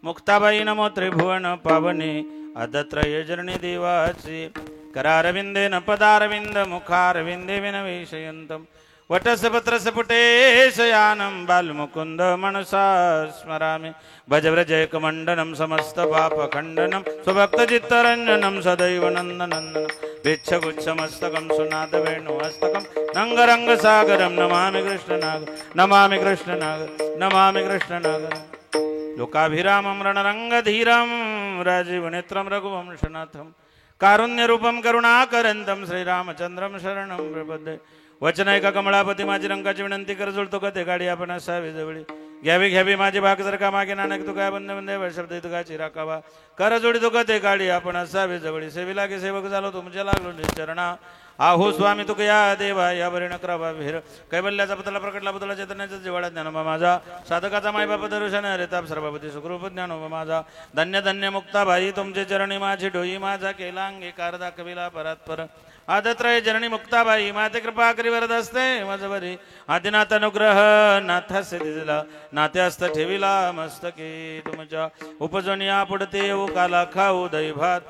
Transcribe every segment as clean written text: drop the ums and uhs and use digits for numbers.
मुक्ताबाई नमो त्रिभुवन पावने अदत्रय जरणी देवाचे करारविंदेन पदारविंद मुखारविंदे विनवेशयन्तम् वटसपत्रसपुटेशयानं बालमुकुन्द मनसा स्मरामि भज व्रजैकमण्डनं समस्तपापखण्डनं स्वभक्तचित्तरञ्जनं सदैव नन्दनन्दनं भिक्षगुच्छमस्तकं सुनादवेणुहस्तकं नङ्गरङ्गसागरं नमामि कृष्णनागर लोकाभिरामं रणरङ्गधीरं राजीवनेत्रं रघुवंशनाथं कारुण्यरूपं करुणाकरन्तं श्रीरामचन्द्रं शरणं प्रपद्ये वचनायका कमळापती माझी रंगाची विनंती कर जुळतो का ते गाडी आपण असावी जवळी घ्यावी माझी भाग जर का मागे नानक तू काय बंदे शब्द तुका चिराकावा कर जोडी तो का ते गाडी आपण असावी जवळी सेवी लागे सेवक झालो तुमच्या लागलो निचरणा आहो स्वामी तुक या देवा या बरीण करावा विहीर कैवल्याचा पतला प्रकटला बदला चैतन्याचा जिवाळा ज्ञानोबा माझा साधकाचा मायबाप दर्शन रेताप सर्वपती सुखरूप ज्ञानोबा माझा धन्य धन्य मुक्ताबाई तुमचे चरणी माझी डोई माझा केला अंगीकार दाखविला परात्पर आदत्रय जननी मुक्ताबाई माते कृपा करी वरद असते माझवरी आदिनाथ अनुग्रह नाथासे दिला नात्यास्त ठेविला मस्तकी तुमच्या उपजनिया पुढते येऊ काला खाऊ दैभात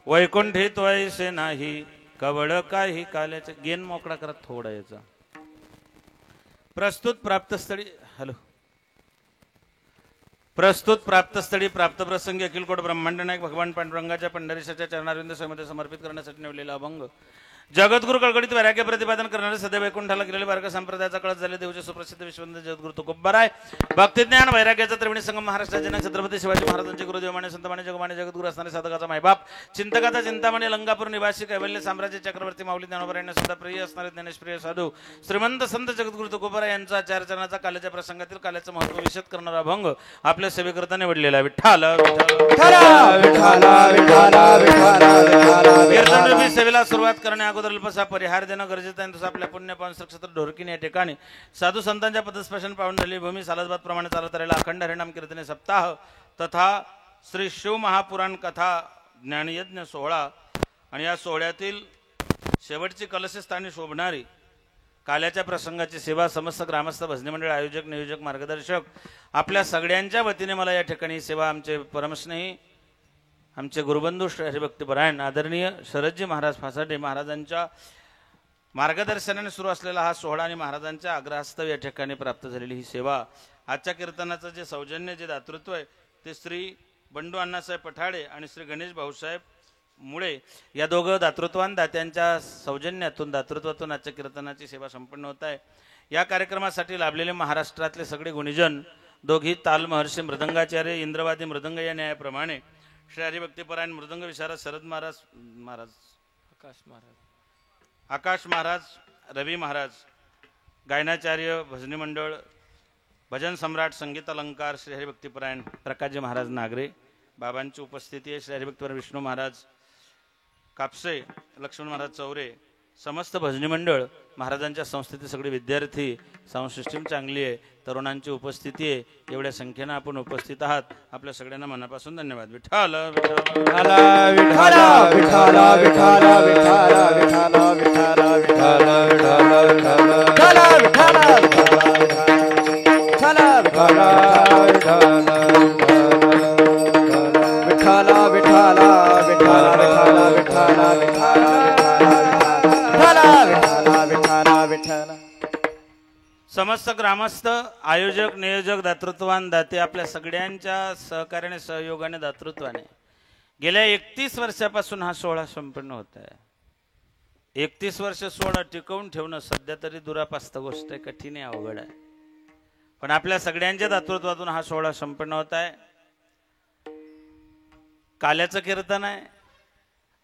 वैकुंठित वैसे नाही कवळ काही काल्याचे गेन मोकळा करत थोडा याचा प्रस्तुत प्राप्तस्थळी प्राप्त प्रसंगी अखिल कोट ब्रह्मांड नायक भगवान पांडुरंगाच्या पंढरीशाच्या चरणारविंद समध्ये समर्पित करण्यासाठी निवडलेला अभंग जगद्गुरु कळकळीत वैराग्य प्रतिपादन करणारे सदैव वैकुंठाला गेलेले बारक संप्रदायाचा कळस झाले देवचे सुप्रसिद्ध विश्ववंदनीय जगद्गुरु तुकोबराय भक्ती ज्ञान वैराग्याचा त्रिवेणी संगम महाराष्ट्राचे जनक छत्रपती शिवाजी महाराजांचे गुरुदेव माने संतमाने जगमाने जगद्गुरु असणारे साधकाचा मायबाप चिंतकाचा चिंतामणी लंकापूर निवासी कैवल्य साम्राज्य चक्रवर्ती माऊली ज्ञानोबरायांना सुद्धा प्रिय असणारे ज्ञानेशप्रिय साधू श्रीमंत संत जगद्गुरु तुकोबराय यांचा चारचरणाचा काल्याच्या प्रसंगातील काल्याचं महत्व विशद करणारा अभंग आपल्या सेवेकरता निवडलेला विठ्ठल कीर्तनरूपी सेवेला सुरुवात करण्या अगोदर अल्पसा परिहार देणं गरजेचं आहे. तसं आपल्या पुण्य पावन श्रीक्षेत्र ढोरकीने या ठिकाणी साधू संतांच्या पदस्पर्शन पावन झाली भूमी सालसबाद प्रमाणे चालत राहिला अखंड हरिनाम कीर्तने सप्ताह तथा श्री शिव महापुराण कथा ज्ञानयज्ञ सोहळा आणि या सोहळ्यातील शेवटची कलशस्थानी शोभणारी काल्याच्या प्रसंगाची सेवा समस्त ग्रामस्थ भजनी मंडळ आयोजक नियोजक मार्गदर्शक आपल्या सगळ्यांच्या वतीने मला या ठिकाणी सेवा आमचे परमस्नेही आमचे गुरुबंधू श्री हरिभक्तीपरायण आदरणीय शरदजी महाराज फासाटे महाराजांच्या मार्गदर्शनाने सुरू असलेला हा सोहळा आणि महाराजांच्या आग्रहास्तव या ठिकाणी प्राप्त झालेली ही सेवा आजच्या कीर्तनाचं जे सौजन्य जे दातृत्व आहे ते श्री बंडू अण्णासाहेब पठाडे आणि श्री गणेश भाऊसाहेब मुळे या दोघं दातृत्वान दात्यांच्या सौजन्यातून दातृत्वातून आजच्या कीर्तनाची सेवा संपन्न होत आहे. या कार्यक्रमासाठी लाभलेले महाराष्ट्रातले सगळे गुणीजन दोघी ताल महर्षी मृदंगाचार्य इंद्रवादी मृदंग या न्यायाप्रमाणे श्री हरिभक्तीपरायण मृदंग विशारद शरद महाराज आकाश महाराज रवी महाराज गायनाचार्य भजनी मंडळ भजन सम्राट संगीत अलंकार श्री हरिभक्तीपरायण प्रकाशजी महाराज नागरे बाबांची उपस्थिती आहे. श्री हरिभक्तीपरायण विष्णू महाराज कापसे लक्ष्मण महाराज चौरे समस्त भजनी मंडळ महाराजांच्या संस्थेतील सगळे विद्यार्थी साऊंड सिस्टीम चांगली आहे तरुणांची उपस्थिती आहे एवढ्या संख्येनं आपण उपस्थित आहात आपल्या सगळ्यांना मनापासून धन्यवाद. विठ्ठल समस्त ग्रामस्थ आयोजक नियोजक दातृत्वान दाते आपल्या सगळ्यांच्या सहकार्याने सहयोगाने दातृत्वाने गेल्या 31 वर्षापासून हा सोहळा संपन्न होत आहे. 31 वर्ष सोहळा टिकवून ठेवणं सध्या तरी दुरापास्त गोष्ट आहे, कठीण आहे, अवघड आहे. पण आपल्या सगळ्यांच्या दातृत्वातून हा सोहळा संपन्न होत आहे. काल्याचं कीर्तन आहे.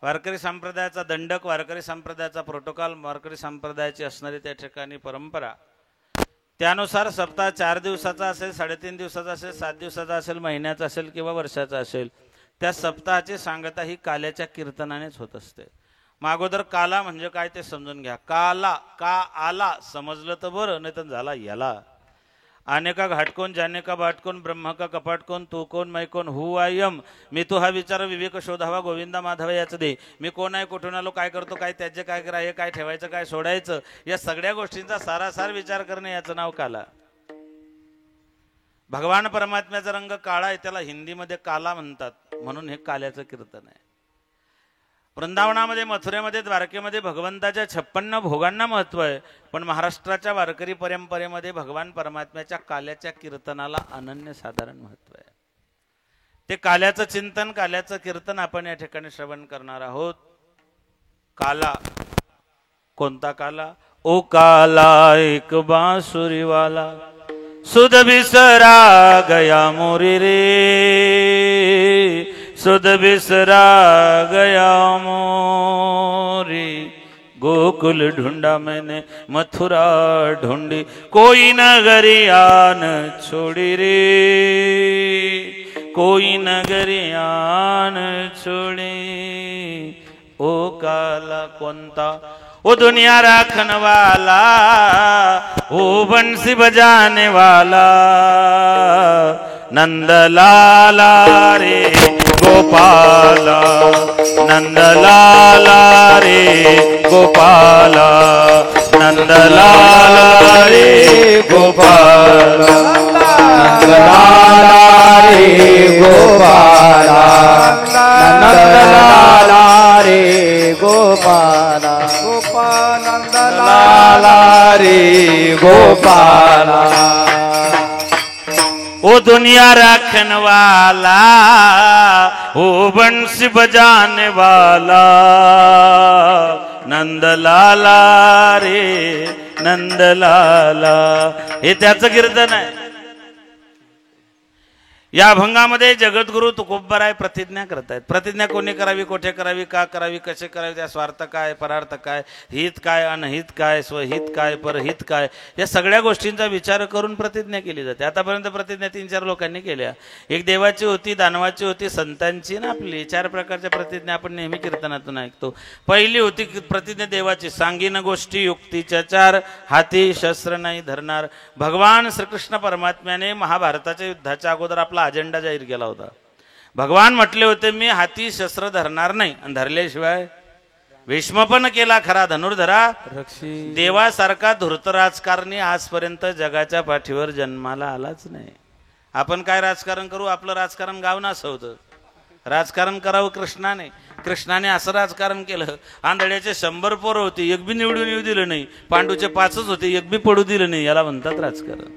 वारकरी संप्रदायाचा दंडक वारकरी संप्रदायाचा प्रोटोकॉल वारकरी संप्रदायाची असणारी त्या ठिकाणी परंपरा त्यानुसार सप्ताह 4 दिवसाचा असेल 3.5 दिवसाचा असेल 7 दिवसाचा असेल महिन्याचा असेल किंवा वर्षाचा असेल त्या सप्ताहाची सांगता ही काल्याच्या कीर्तनानेच होत असते. मग अगोदर काला म्हणजे काय ते समजून घ्या. काला का आला समजलं तर बरं नाही तर झाला याला. आने का घाटकोन जाने का बाटकोन ब्रह्म का कपाट कोण तू कोण मै कोण हु आय एम मी तू हा विचार विवेक शोधावा गोविंदा माधव याच दे. मी कोण आहे कुठून आलो काय करतो काय त्याचे काय करायचे काय ठेवायचं काय सोडायचं या सगळ्या गोष्टींचा सारासार विचार करणे याचं नाव काला. भगवान परमात्म्याचा रंग काळा आहे, त्याला हिंदीमध्ये काला म्हणतात, म्हणून हे काल्याचं कीर्तन आहे. वृंदावनामध्ये, मथुरेमध्ये, द्वारकेमध्ये भगवंताच्या 56 भोगांना महत्व आहे, पण महाराष्ट्राच्या वारकरी परंपरेमध्ये भगवान परमात्म्याच्या काल्याच्या कीर्तनाला अनन्यसाधारण महत्व आहे. ते काल्याचं चिंतन, काल्याचं कीर्तन आपण या ठिकाणी श्रवण करणार आहोत. काला, कोणता काला? ओ काला एक बांसुरी वाला, सुध बिसरा गया मोरी रे, सुध बिसरा गया मोरी, गोकुल ढूंढा मैंने मथुरा ढूंढी, कोई नगरियान छोड़ी रे, कोई नगरियान छोड़ी. ओ काला कोणता? ओ दुनिया राखन वाला, ओ बंसी बजाने वाला, नंद लाला रे गोपाला, नंद लाला रे गोपाला, नंद लाला रे गोपाला, नंद लाला रे गोपाला, नंद लाला रे गोपाला, गोपाल नंद लाला रे गोपाला. ओ दुनिया राखन वाला, ओ बंसी बजाने वाला, नंद लाला रे नंद लाला. हे त्याचं कीर्तन आहे. या अभंगामध्ये जगद्गुरु तुकोबराय प्रतिज्ञा करतायत. प्रतिज्ञा कोणी करावी, कोठे करावी, का करावी, कसे करावी, त्या स्वार्थ काय, परार्थ काय, हित काय, अनहित काय, स्वहित काय, परहित काय, या सगळ्या गोष्टींचा विचार करून प्रतिज्ञा केली जाते. आतापर्यंत प्रतिज्ञा 3-4 लोकांनी केल्या. एक देवाची होती, दानवाची होती, संतांची ना आपली. 4 प्रकारच्या प्रतिज्ञा आपण नेहमी कीर्तनातून ऐकतो. पहिली होती प्रतिज्ञा देवाची, सांगीन गोष्टी युक्तीच्या 4, हाती शस्त्र नाही धरणार. भगवान श्रीकृष्ण परमात्म्याने महाभारताच्या युद्धाच्या अगोदर आपला अजेंडा जाहीर केला होता. भगवान म्हटले होते मी हाती शस्त्र धरणार नाही, आणि धरल्याशिवाय भीष्म पण केला खरा धनुर्धरा रक्षी. देवासारखा धूर्त राजकारणी आजपर्यंत जगाच्या पाठीवर जन्माला आलाच नाही. आपण काय राजकारण करू? आपलं राजकारण गावना असं होतं. राजकारण करावं कृष्णाने. कृष्णाने असं राजकारण केलं. आंधळ्याचे 100 पोरं होती, एक बी निवडून येऊ दिलं नाही. पांडूचे 5च होते, एक बी पडू दिलं नाही. याला म्हणतात राजकारण.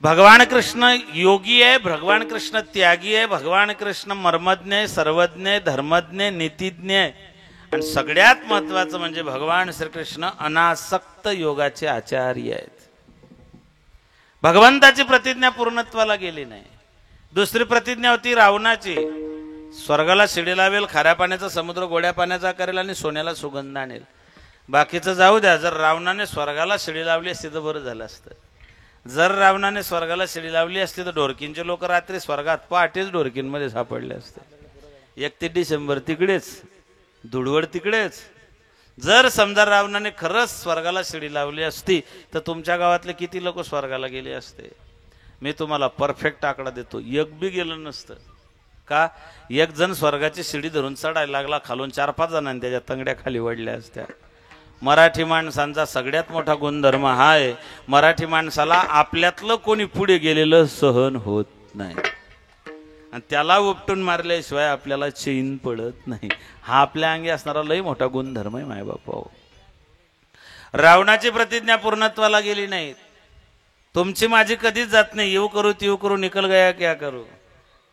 भगवान कृष्ण योगी आहे, भगवान कृष्ण त्यागी आहे, भगवान कृष्ण मर्मज्ञ आहे, सर्वज्ञ, धर्मज्ञ, नीतिज्ञ आहे, आणि सगळ्यात महत्वाचं म्हणजे भगवान श्रीकृष्ण अनासक्त योगाचे आचार्य आहेत. भगवंताची प्रतिज्ञा पूर्णत्वाला गेली नाही. दुसरी प्रतिज्ञा होती रावणाची, स्वर्गाला शिडी लावेल, खाऱ्या पाण्याचा समुद्र गोड्या पाण्याचा करेल आणि सोन्याला सुगंध आणेल. बाकीचं जाऊ द्या. जर रावणाने स्वर्गाला शिडी लावली असती तर बरं झालं असतं. जर रावणाने स्वर्गाला शिडी लावली असती तर ढोरकींचे लोक रात्री स्वर्गात पहाटेच ढोरकींमध्ये सापडले असते. 31 डिसेंबर तिकडेच, धुळवड तिकडेच. जर समजा रावणाने खरंच स्वर्गाला शिडी लावली असती तर तुमच्या गावातले किती लोक स्वर्गाला गेले असते? मी तुम्हाला परफेक्ट आकडा देतो, एक बी गेलं नसतं. का? एक जण स्वर्गाची शिडी धरून चढायला लागला, खालून 4-5 जणांनी त्याच्या तंगड्या खाली वडल्या असत्या. मराठी माणसांचा सगळ्यात मोठा गुणधर्म हा आहे, मराठी माणसाला आपल्यातलं कोणी पुढे गेलेलं सहन होत नाही, आणि त्याला उपटून मारल्याशिवाय आपल्याला चैन पडत नाही. हा आपल्या अंगी असणारा लय मोठा गुणधर्म आहे मायबापा. रावणाची प्रतिज्ञा पूर्णत्वाला गेली नाही. तुमची माझी कधीच जात नाही. येऊ करू तीऊ करू निकल गया क्या करू.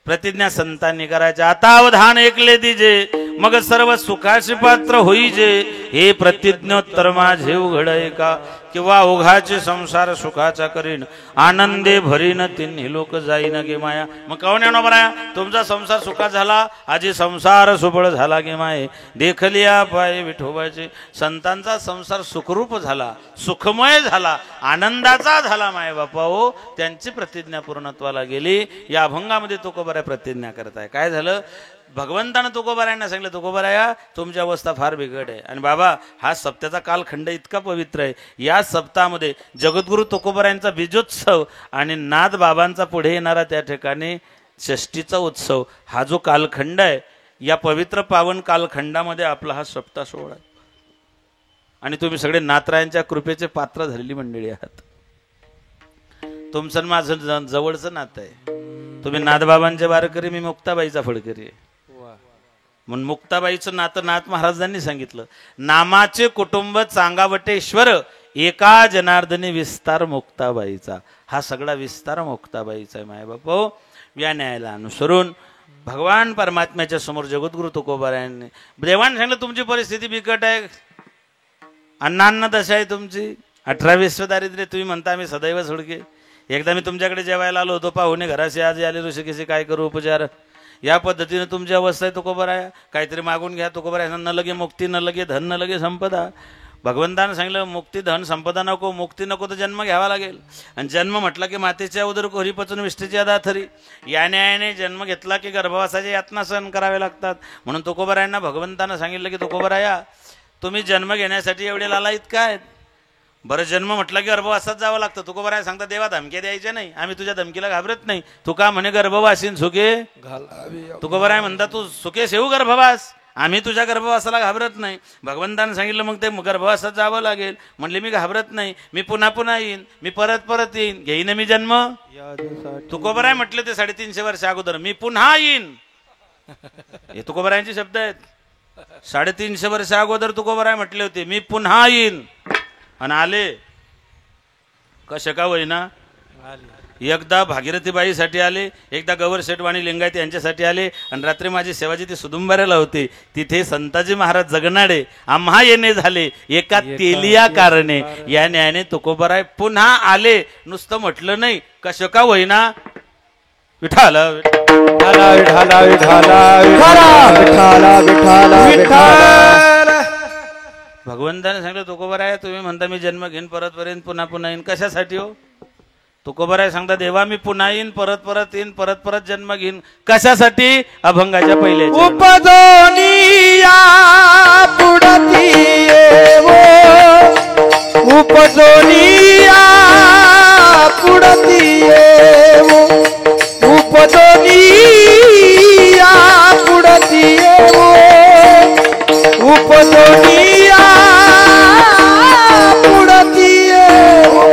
प्रतिज्ञा संतांनी करायच्या. आता अवधान ऐकले दीजे, मग सर्व सुखाचे पात्र होईजे. हे प्रतिज्ञोत्तर माझे उघडय का, किंवा ओघाचे संसार सुखाचा करीन. आनंदे भरीन तिन्ही लोक जाईन गे माया. मग कौन येणो बराया, तुमचा संसार सुखात झाला, आजी संसार सुबळ झाला गे माये. देखलिया पाय विठोबाचे. संतांचा संसार सुखरूप झाला, सुखमय झाला, आनंदाचा झाला माय बापा हो. त्यांची प्रतिज्ञा पूर्णत्वाला गेली. या अभंगामध्ये तुकोबराय प्रतिज्ञा करताय. काय झालं? भगवंतानं तुकोबरायांना सांगितलं, तुकोबराया तुमची अवस्था फार बिकट आहे, आणि बाबा हा सप्त्याचा कालखंड इतका पवित्र आहे. या सप्ताहामध्ये जगद्गुरु तुकोबरायांचा बीजोत्सव आणि नाथ बाबांचा पुढे येणारा त्या ठिकाणी षष्टीचा उत्सव, हा जो कालखंड आहे, या पवित्र पावन कालखंडामध्ये आपला हा सप्ताह सोहळा आहे. आणि तुम्ही सगळे नाथरायांच्या कृपेचे पात्र झालेली मंडळी आहात. तुमचं आणि माझं जवळचं नातं आहे. तुम्ही नाथबाबांचे वारकरी, मी मुक्ताबाईचा फडकरी आहे. म्हणून मुक्ताबाईचं नातं नाथ महाराजांनी सांगितलं, नामाचे कुटुंब चांगावटेश्वर, एका जनार्दनी विस्तार मुक्ताबाईचा. हा सगळा विस्तार मुक्ताबाईचा आहे. मायबापो, या न्यायाला अनुसरून भगवान परमात्म्याच्या समोर जगद्गुरु तुकोबारायांनी देवाने सांगितलं, तुमची परिस्थिती बिकट आहे, अण्णांना दशा आहे तुमची, 18-20 दारिद्र्य. तुम्ही म्हणता आम्ही सदैव सोडके. एकदा मी तुमच्याकडे जेवायला आलो होतो, पाहुणे घराशी आज आले ऋषिकेशी, काय करू उपचार. या पद्धतीने तुमची अवस्था आहे तुकोबाराया, काहीतरी मागून घ्या तुकोबाराया. न लगे मुक्ती, न लगे धन, न लगे संपदा. भगवंतानं सांगितलं, मुक्ती धन संपदा नको, मुक्ती नको तर जन्म घ्यावा लागेल. आणि जन्म म्हटला की मातेच्या उदर कोरी पचून विष्टीच्या दाथरी. या न्यायाने जन्म घेतला की गर्भवासाच्या यातना सहन करावे लागतात. म्हणून तुकोबारायांना भगवंतानं सांगितलं की तुकोबाराया, तुम्ही जन्म घेण्यासाठी एवढे लालायत काय. बरं, जन्म म्हटलं की गर्भवासात जावं लागतं. तुकोबाराया सांगता, देवा धमक्या द्यायच्या नाही, आम्ही तुझ्या धमकीला घाबरत नाही. तू का म्हणे गर्भवासीन सुखे तुकोबाराया म्हणता, तू सुखे सेऊ गर्भवास, आम्ही तुझ्या गर्भवासाला घाबरत नाही. भगवंतानं सांगितलं मग ते गर्भवासात जावं लागेल. म्हणले मी घाबरत नाही, मी पुन्हा पुन्हा येईन, मी परत परत येईन, घेईन मी जन्म. तुकोबाराय म्हटले ते 350 वर्ष अगोदर, मी पुन्हा येईन. हे तुकोबारायांचे शब्द आहेत. 350 वर्ष अगोदर तुकोबाराय म्हटले होते, मी पुन्हा येईन. आणि आले. कशा का होईना, एकदा भागीरथीबाईसाठी आले, एकदा गवर शेटवाणी लिंगायत यांच्यासाठी आले. आणि रात्री माझी सेवाजी ती सुदुंबऱ्याला होती. तिथे संताजी महाराज जगनाडे आम्हा येणे झाले एका तेलिया कारणे. या न्यायाने तुकोबाराय पुन्हा आले. नुसतं म्हटलं नाही, कशा का होईना, विठाल भगवंताने सांगितलं, तुकोबाराय तुम्ही म्हणता मी जन्म घेईन, परत परत पुन्हा पुन्हा येईन, कशासाठी हो. तुकोबाराय सांगता, देवा मी पुन्हा येईन, परत परत येईन, परत परत जन्म घेईन, कशासाठी. अभंगाच्या पहिले उपजोनिया पुढती येवो, उपजोनिया पुढती येवो, उपजोनिया पुढती येवो, उपजोनिया पुढती येवो,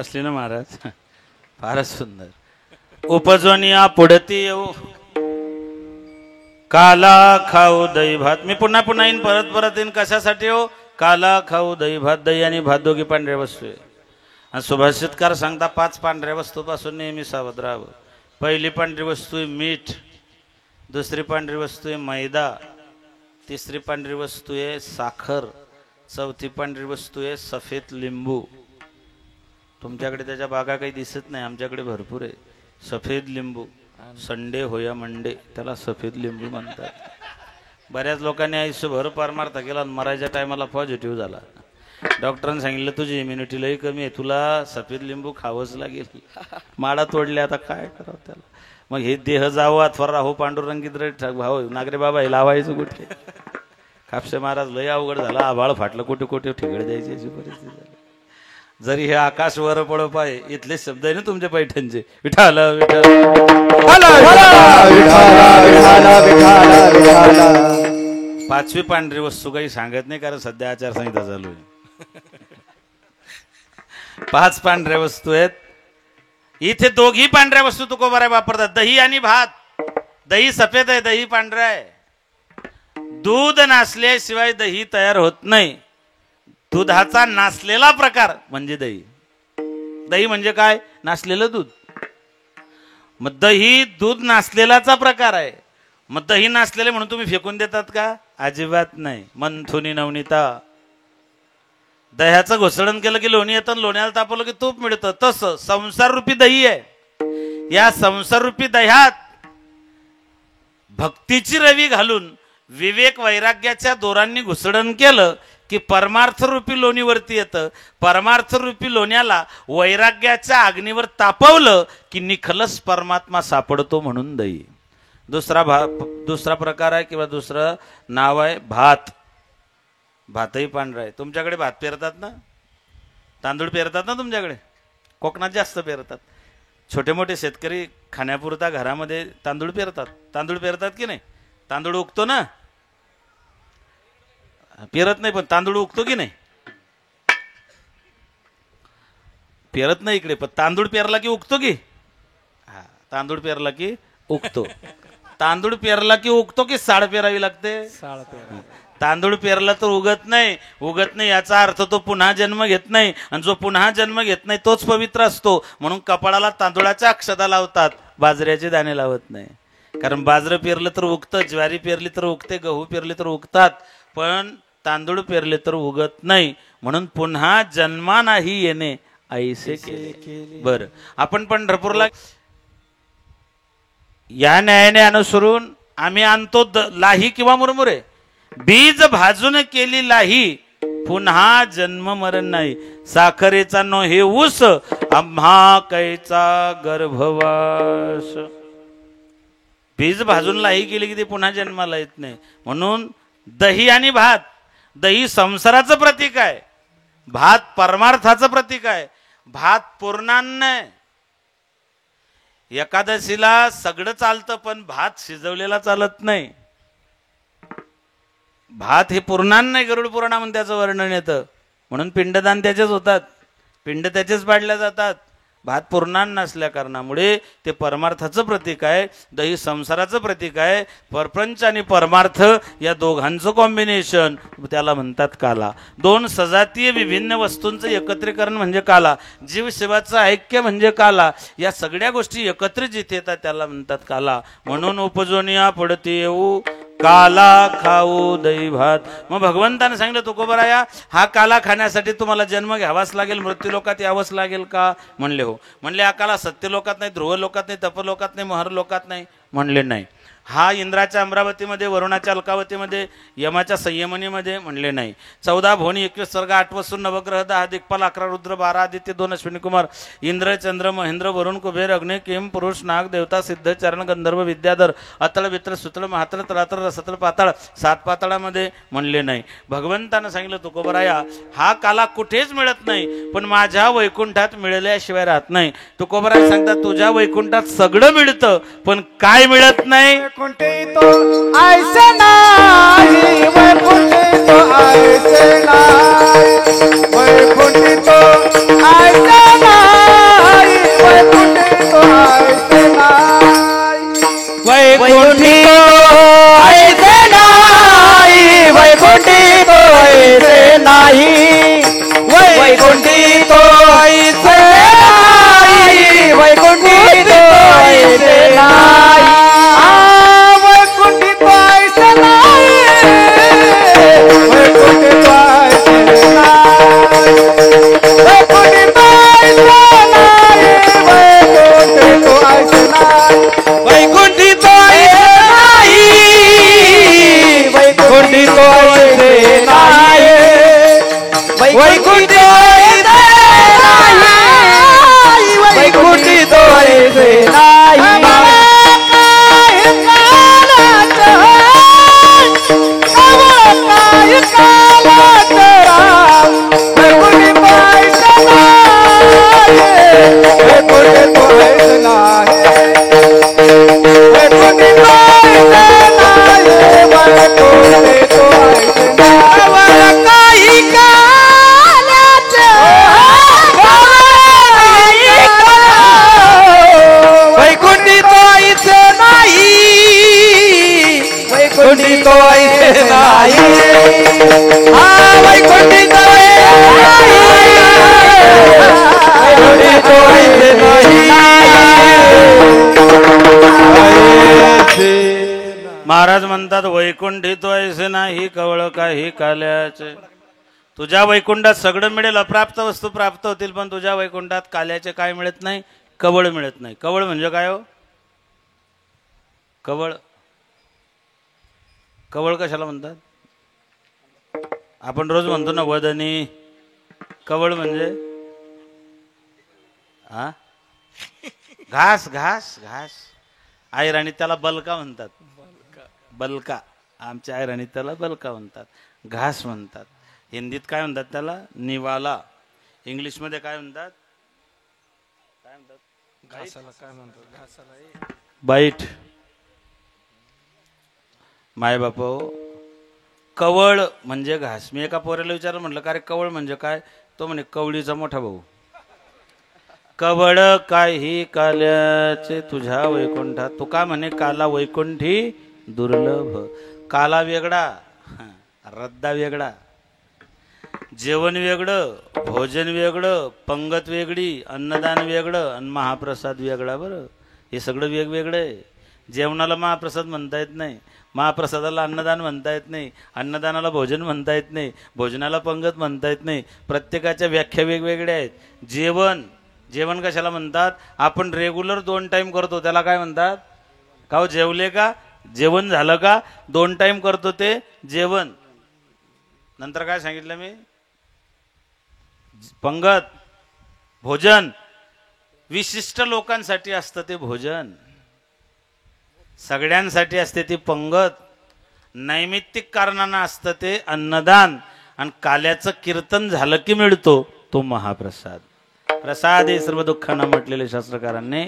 असली ना महाराज, फारच सुंदर. उपजोनिया पुढती येऊ, काला खाऊ दही भात. मी पुन्हा पुन्हा येईन, परत परत येईन, कशासाठी हो. काला खाऊ दही भात. दही आणि भात दोघी पांढऱ्या वस्तू आहे. आणि सुभाषितकार सांगता 5 पांढऱ्या वस्तूपासून नेहमी सावध राहावं. पहिली पांढरी वस्तू आहे मीठ, दुसरी पांढरी वस्तू आहे मैदा, तिसरी पांढरी वस्तू आहे साखर, चौथी पांढरी वस्तू आहे सफेद लिंबू. तुमच्याकडे त्याच्या बागा काही दिसत नाही, आमच्याकडे भरपूर आहे. सफेद लिंबू, संडे होया मंडे, त्याला सफेद लिंबू म्हणतात. बऱ्याच लोकांनी आयुष्यभर पारमार्था केला, मरायच्या टायमाला पॉझिटिव्ह झाला. डॉक्टरांनी सांगितलं तुझी इम्युनिटी लई कमी आहे, तुला सफेद लिंबू खावंच लागेल. माडा तोडले, आता काय करावं त्याला. मग हे देह जावं अथवा राहू पांडुरंगीत भाऊ नागरे बाबा हे लावायचं कुठे. कापसे महाराज लय अवघड झाला, आभाळ फाटलं, कुठे कुठे ठिगळ द्यायची अशी परिस्थिती झाली. जरी हे आकाश वर पडो पाय इथले शब्द आहे ना तुमच्या पैठणचे विठाल विठाल पाचवी पांढरी वस्तू काही सांगत नाही कारण सध्या आचारसंहिता चालू आहे 5 पांढऱ्या वस्तू आहेत इथे दोघी पांढऱ्या वस्तू तुकोबाराय वापरतात दही आणि भात दही सफेद आहे दही पांढरा आहे दूध नासल्याशिवाय दही तयार होत नाही दुधाचा नासलेला प्रकार म्हणजे दही दही म्हणजे काय नासलेलं दूध मग दही दूध नासलेलाचा प्रकार आहे मग दही नासलेले म्हणून तुम्ही फेकून देतात का अजिबात नाही मंथुनी नवनीता दह्याचं घोसळण केलं की लोणी येतं लोण्याला तापवलं की तूप मिळतं तसं संसार रूपी दही आहे या संसार रूपी दह्यात भक्तीची रवी घालून विवेक वैराग्याच्या दोरांनी घुसडण केलं की परमार्थ रूपी लोणीवरती येतं परमार्थ रूपी लोण्याला वैराग्याच्या अग्नीवर तापवलं की निखलस परमात्मा सापडतो म्हणून दही दुसरा प्रकार आहे किंवा दुसरं नाव आहे भात भातही पांढरा आहे तुमच्याकडे भात पेरतात ना तांदूळ पेरतात ना तुमच्याकडे कोकणात जास्त पेरतात छोटे मोठे शेतकरी खाण्यापुरता घरामध्ये तांदूळ पेरतात की नाही तांदूळ उगतो ना पेरत नाही पण तांदूळ उगतो की नाही पेरत नाही इकडे पण तांदूळ पेरला की उगतो की हा तांदूळ पेरला की उगतो तांदूळ पेरला की उगतो की साड पेरावी लागते तांदूळ पेरला तर उगत नाही याचा अर्थ तो पुन्हा जन्म घेत नाही आणि जो पुन्हा जन्म घेत नाही तोच पवित्र असतो म्हणून कपाळाला तांदूळाच्या अक्षता लावतात बाजऱ्याचे दाणे लावत नाही कारण बाजरं पेरलं तर उगतं ज्वारी पेरली तर उगते गहू पेरले तर उगतात पण तांदूळ पेरले तर उगत नाही म्हणून पुन्हा जन्मा नाही येणे ऐसे केले बर आपण पंढरपूरला या न्यायाने अनुसरून आम्ही आणतो लाही किंवा मुरमुरे बीज भाजून केली लाही पुन्हा जन्म मरण नाही साखरेचा नो हे ऊस आम्हा कैचा गर्भवास बीज भाजून लाही केली की ते पुन्हा जन्माला येत नाही म्हणून दही आणि भात दही संसाराचं प्रतीक आहे भात परमार्थाचं प्रतीक आहे भात पूर्णान्न आहे एकादशीला सगळं चालतं पण भात शिजवलेला चालत नाही भात हे पूर्णान्न नाही गरुड पुराणामध्ये त्याचं वर्णन येतं म्हणून पिंडदान त्याचेच होतात पिंड त्याचेच पाडल्या जातात भात पूर्णान्न नसल्या कारणामुळे ते परमार्थाचं प्रतीक आहे दही संसाराचं प्रतीक आहे परप्रंच आणि परमार्थ या दोघांचं कॉम्बिनेशन त्याला म्हणतात काला दोन सजातीय विभिन्न वस्तूंचं एकत्रीकरण म्हणजे काला जीव शिवाचं ऐक्य म्हणजे काला या सगळ्या गोष्टी एकत्रित जिथे येतात त्याला म्हणतात काला म्हणून उपजोनिया पडती येऊ काला खाऊ दही भात मग भगवंताने सांगितलं तुकोबराया हा काला खाण्यासाठी तुम्हाला जन्म घ्यावाच लागेल मृत्यू लोकात यावंच लागेल का म्हणले हो म्हणले हा काला सत्य लोकात नाही ध्रुव लोकात नाही तप लोकात नाही महर लोकात नाही म्हणले नाही हा इंद्राच्या अमरावतीमध्ये वरुणाच्या अलकावतीमध्ये यमाच्या संयमनीमध्ये म्हणले नाही 14 भुवनी 21 सर्ग 8 वसून नवग्रह 10 दिक्पाल 11 रुद्र 12 आदित्य 2 अश्विनी कुमार इंद्र चंद्र महेंद्र वरुण कुबेर अग्नि किम पुरुष नाग देवता सिद्ध चरण गंधर्व विद्याधर अतळ वित्र सुतळ महातळ तळातळ रसतळ पाताळ 7 पाताळामध्ये म्हणले नाही भगवंतानं सांगितलं तुकोबराया हा काला कुठेच मिळत नाही पण माझ्या वैकुंठात मिळाल्याशिवाय राहत नाही तुकोबराया सांगतात तुझ्या वैकुंठात सगळं मिळतं पण काय मिळत नाही वैकुंठी तो ऐसे नाही वैकुंठी तो ऐसे नाही वैकुंठी तो ऐसे नाही वैकुंठी तो ऐसे नाही वैकुंठी तो ऐसे नाही वैकुंठी तो ऐसे नाही वैकुंठी तो ऐसे नाही वैकुंठी तो ऐसे नाही वैकुंठी वैकुंठी तो ऐसे नाही हा वैकुंठी तो वैकुंठी तो ऐसे नाही महाराज म्हणतात वैकुंठी तो ऐसे नाही कवळ काही काल्याचे. तुझ्या वैकुंठात सगळं मिळेल, अप्राप्त वस्तू प्राप्त होतील, पण तुझ्या वैकुंठात काल्याचे काय मिळत नाही? कवळ मिळत नाही. कवळ म्हणजे काय हो? कवळ कवळ कशाला म्हणतात? आपण रोज म्हणतो ना वदनी. कवळ म्हणजे हा घास घास घास. आयराणी त्याला बलका म्हणतात. बलका. आमच्या आयराणी त्याला बलका म्हणतात, घास म्हणतात. हिंदीत काय म्हणतात त्याला? निवाला. इंग्लिशमध्ये काय म्हणतात? काय म्हणतात? घासाला काय म्हणतात? घासाला बाईट. माय बाप, कवळ म्हणजे घास. मी एका पोऱ्याला विचारलं, म्हटलं का रे कवळ म्हणजे काय? तो म्हणे कवळीचा मोठा भाऊ. कवळ काही काल्याचे तुझ्या वैकुंठात. तू का म्हणे काला वैकुंठी दुर्लभ. काला वेगळा, रद्दा वेगळा. जेवण वेगळं, भोजन वेगळं, पंगत वेगळी, अन्नदान वेगळं आणि महाप्रसाद वेगळा. बरं, हे सगळं वेगवेगळं आहे. जेवणाला महाप्रसाद म्हणता येत नाही, महाप्रसादाला अन्नदान म्हणता येत नाही, अन्नदानाला भोजन म्हणता येत नाही, भोजनाला पंगत म्हणता येत नाही. प्रत्येकाच्या व्याख्या वेगवेगळ्या आहेत. जेवण कशाला म्हणतात? आपण रेग्युलर 2 टाइम करतो त्याला काय म्हणतात? का हो जेवले का? जेवण झालं का? 2 टाइम करतो ते जेवण. नंतर काय सांगितलं मी? पंगत, भोजन. विशिष्ट लोकांसाठी असतं ते भोजन, सगळ्यांसाठी असते ती पंगत. नैमित्तिक कारणांना असतं ते अन्नदान. आणि काल्याचं कीर्तन झालं की मिळतो तो महाप्रसाद. प्रसाद हे सर्व दुःखांना म्हटलेले शास्त्रकारांनी.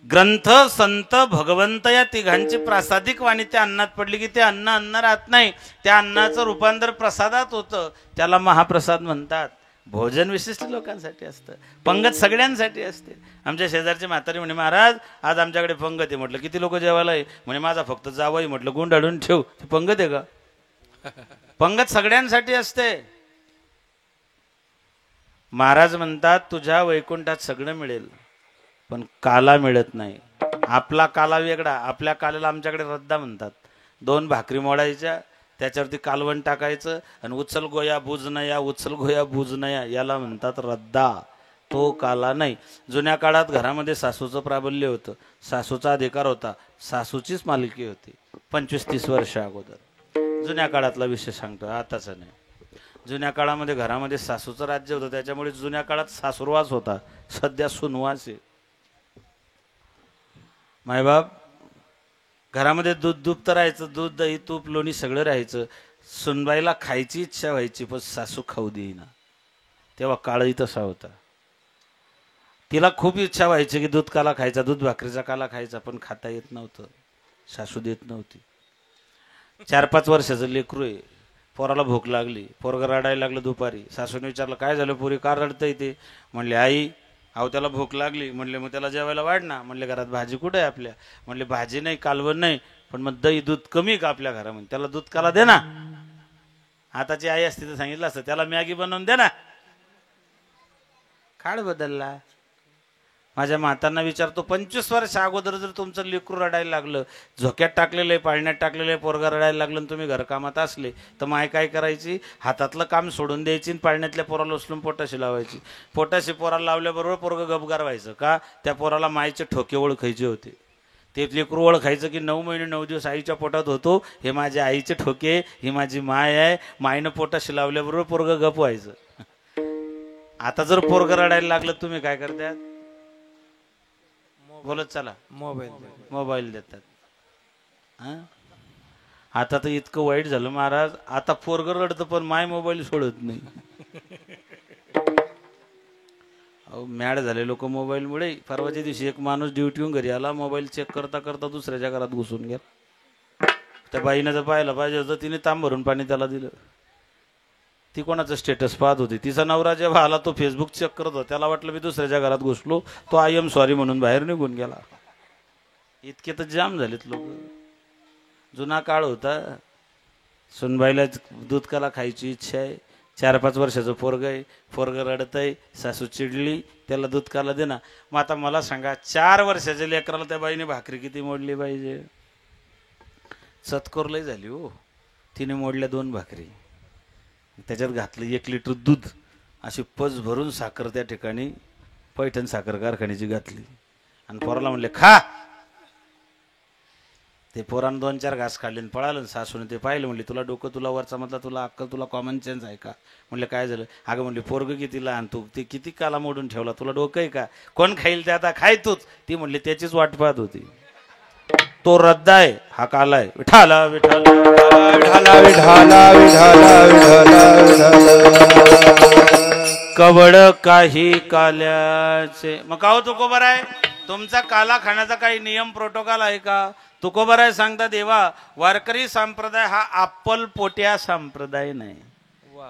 ग्रंथ, संत, भगवंत या तिघांची प्रासादिक वाणी त्या अन्नात पडली की ते अन्न राहत नाही. त्या अन्नाचं रूपांतर प्रसादात होतं, त्याला महाप्रसाद म्हणतात. भोजन विशिष्ट लोकांसाठी असतं, पंगत सगळ्यांसाठी असते. आमच्या शेजारची म्हातारी म्हणे, महाराज आज आमच्याकडे पंगत आहे. म्हटलं किती लोक जेवायला आहे? म्हणे माझा फक्त जावई. म्हटलं गुंडाळून ठेव, ती पंगत आहे का? पंगत सगळ्यांसाठी असते. महाराज म्हणतात तुझ्या वैकुंठात सगळं मिळेल, पण काला मिळत नाही. आपला काला वेगळा. आपल्या काल्याला आमच्याकडे रद्दा म्हणतात. 2 भाकरी मोडायच्या, त्याच्यावरती कालवण टाकायचं आणि उचल गोया बुजनया, उचल गोया बुजनया, याला म्हणतात रद्दा. तो काला नाही. जुन्या काळात घरामध्ये सासूचं प्राबल्य होतं, सासूचा अधिकार होता, सासूचीच मालकी होती. 25-30 वर्ष अगोदर जुन्या काळातला विषय सांगतो, आताच नाही. जुन्या काळामध्ये घरामध्ये सासूचं राज्य होतं, त्याच्यामुळे जुन्या काळात सासूरवास होता. सध्या सुनवास आहे. मायबाप घरामध्ये दूध तर राहायचं, दूध दही तूप लोणी सगळं राहायचं. सुनबाईला खायची इच्छा व्हायची, पण सासू खाऊ देईना. तेव्हा काळही तसा होता. तिला खूप इच्छा व्हायची की दूध काला खायचा, दूध भाकरीचा काला खायचा, पण खाता येत नव्हतं, सासू देत नव्हती. 4-5 वर्षाचं लेकरू आहे, पोराला भूक लागली, पोरगं रडायला लागलं दुपारी. सासूने विचारलं काय झालं पोरी, का रडतंय ते? म्हणले आई अहो त्याला भूक लागली. म्हणले मग त्याला जेवायला वाढ ना. म्हणले घरात भाजी कुठे आहे आपल्या? म्हणले भाजी नाही, कालवण नाही, पण मग दही दूध कमी का आपल्या घरामध्ये? त्याला दूध काला दे ना. आताची आई असती तर सांगितलं असतं त्याला मॅगी बनवून दे ना. काळ बदलला. माझ्या मातांना विचारतो, 25 वर्ष अगोदर जर तुमचं लेकरू रडायला लागलं, झोक्यात टाकलेलं आहे, पाळण्यात टाकलेलं आहे, पोरगा रडायला लागलं आणि तुम्ही घरकामात असले, तर माय काय करायची? हातातलं काम सोडून द्यायची आणि पाळण्यातल्या पोराला उचलून पोटाशी लावायची. पोटाशी पोराला लावल्याबरोबर पोरगं गपगार व्हायचं. का? त्या पोराला मायचे ठोके ओळखायचे होते. ते लेकरू ओळखायचं की 9 महिने 9 दिवस आईच्या पोटात होतो, हे माझे आईचे ठोके, ही माझी माय आहे. मायनं पोटाशी लावल्याबरोबर पोरगं गप व्हायचं. आता जर पोरगं रडायला लागलं तुम्ही काय करतात? बोलत चला, मोबाईल देतात. आता तर इतकं वाईट झालं महाराज, आता पोरगं रडतं पण माय मोबाईल सोडत नाही. अहो मॅड झाले लोक मोबाईलमुळे. परवाच्या दिवशी एक माणूस ड्युटीहून घरी आला, मोबाईल चेक करता करता दुसऱ्याच्या घरात घुसून गेला. त्या बाईनं जर पाहिलं पाहिजे होतं, तिने तांब भरून पाणी त्याला दिलं. ती कोणाचं स्टेटस पाहत होती. तिचा नवरा जेव्हा आला तो फेसबुक चेक करत होता, त्याला वाटलं मी दुसऱ्याच्या घरात घुसलो, तो आय एम सॉरी म्हणून बाहेर निघून गेला. इतके तर जाम झालेत लोक. जुना काळ होता. सुनबाईला दूध काला खायची इच्छा आहे. 4-5 वर्षाचं पोरग आहे. पोरग रडतंय. सासू चिडली, त्याला दूध काला दे ना. मग आता मला सांगा, 4 वर्षाच्या लेकराला त्या बाईने भाकरी किती मोडली पाहिजे? चतकोर लय झाली हो. तिने मोडल्या 2 भाकरी, त्याच्यात घातलं 1 लिटर दूध, अशी पज भरून साखर त्या ठिकाणी पैठण साखर कारखान्याची घातली आणि पोराला म्हणले खा. ते पोरानं 2-4 घास खाल्ले आणि पळालं. सासूने ते पाहिलं, म्हणले तुला डोकं, तुला वरचा मधला, तुला अक्कल, तुला कॉमन सेन्स आहे का? म्हणले काय झालं? अगं म्हणले पोरग किती लहान, तू ते किती काला मोडून ठेवला, तुला डोकं आहे का? कोण खाईल ते आता? खाय तूच. ती म्हणली त्याचीच वाट पाहत होती. तो रद्द आहे, हा काला आहे. विठाला विठाला विठाला विठाला विठाला विठाला कवड काही काल्याचे. मग का हो तुकोबर आहे, तुमचा काला खाण्याचा काही नियम प्रोटोकॉल आहे का? तुकोबर आहे सांगता देवा, वारकरी संप्रदाय हा अप्पल पोट्या संप्रदाय नाही.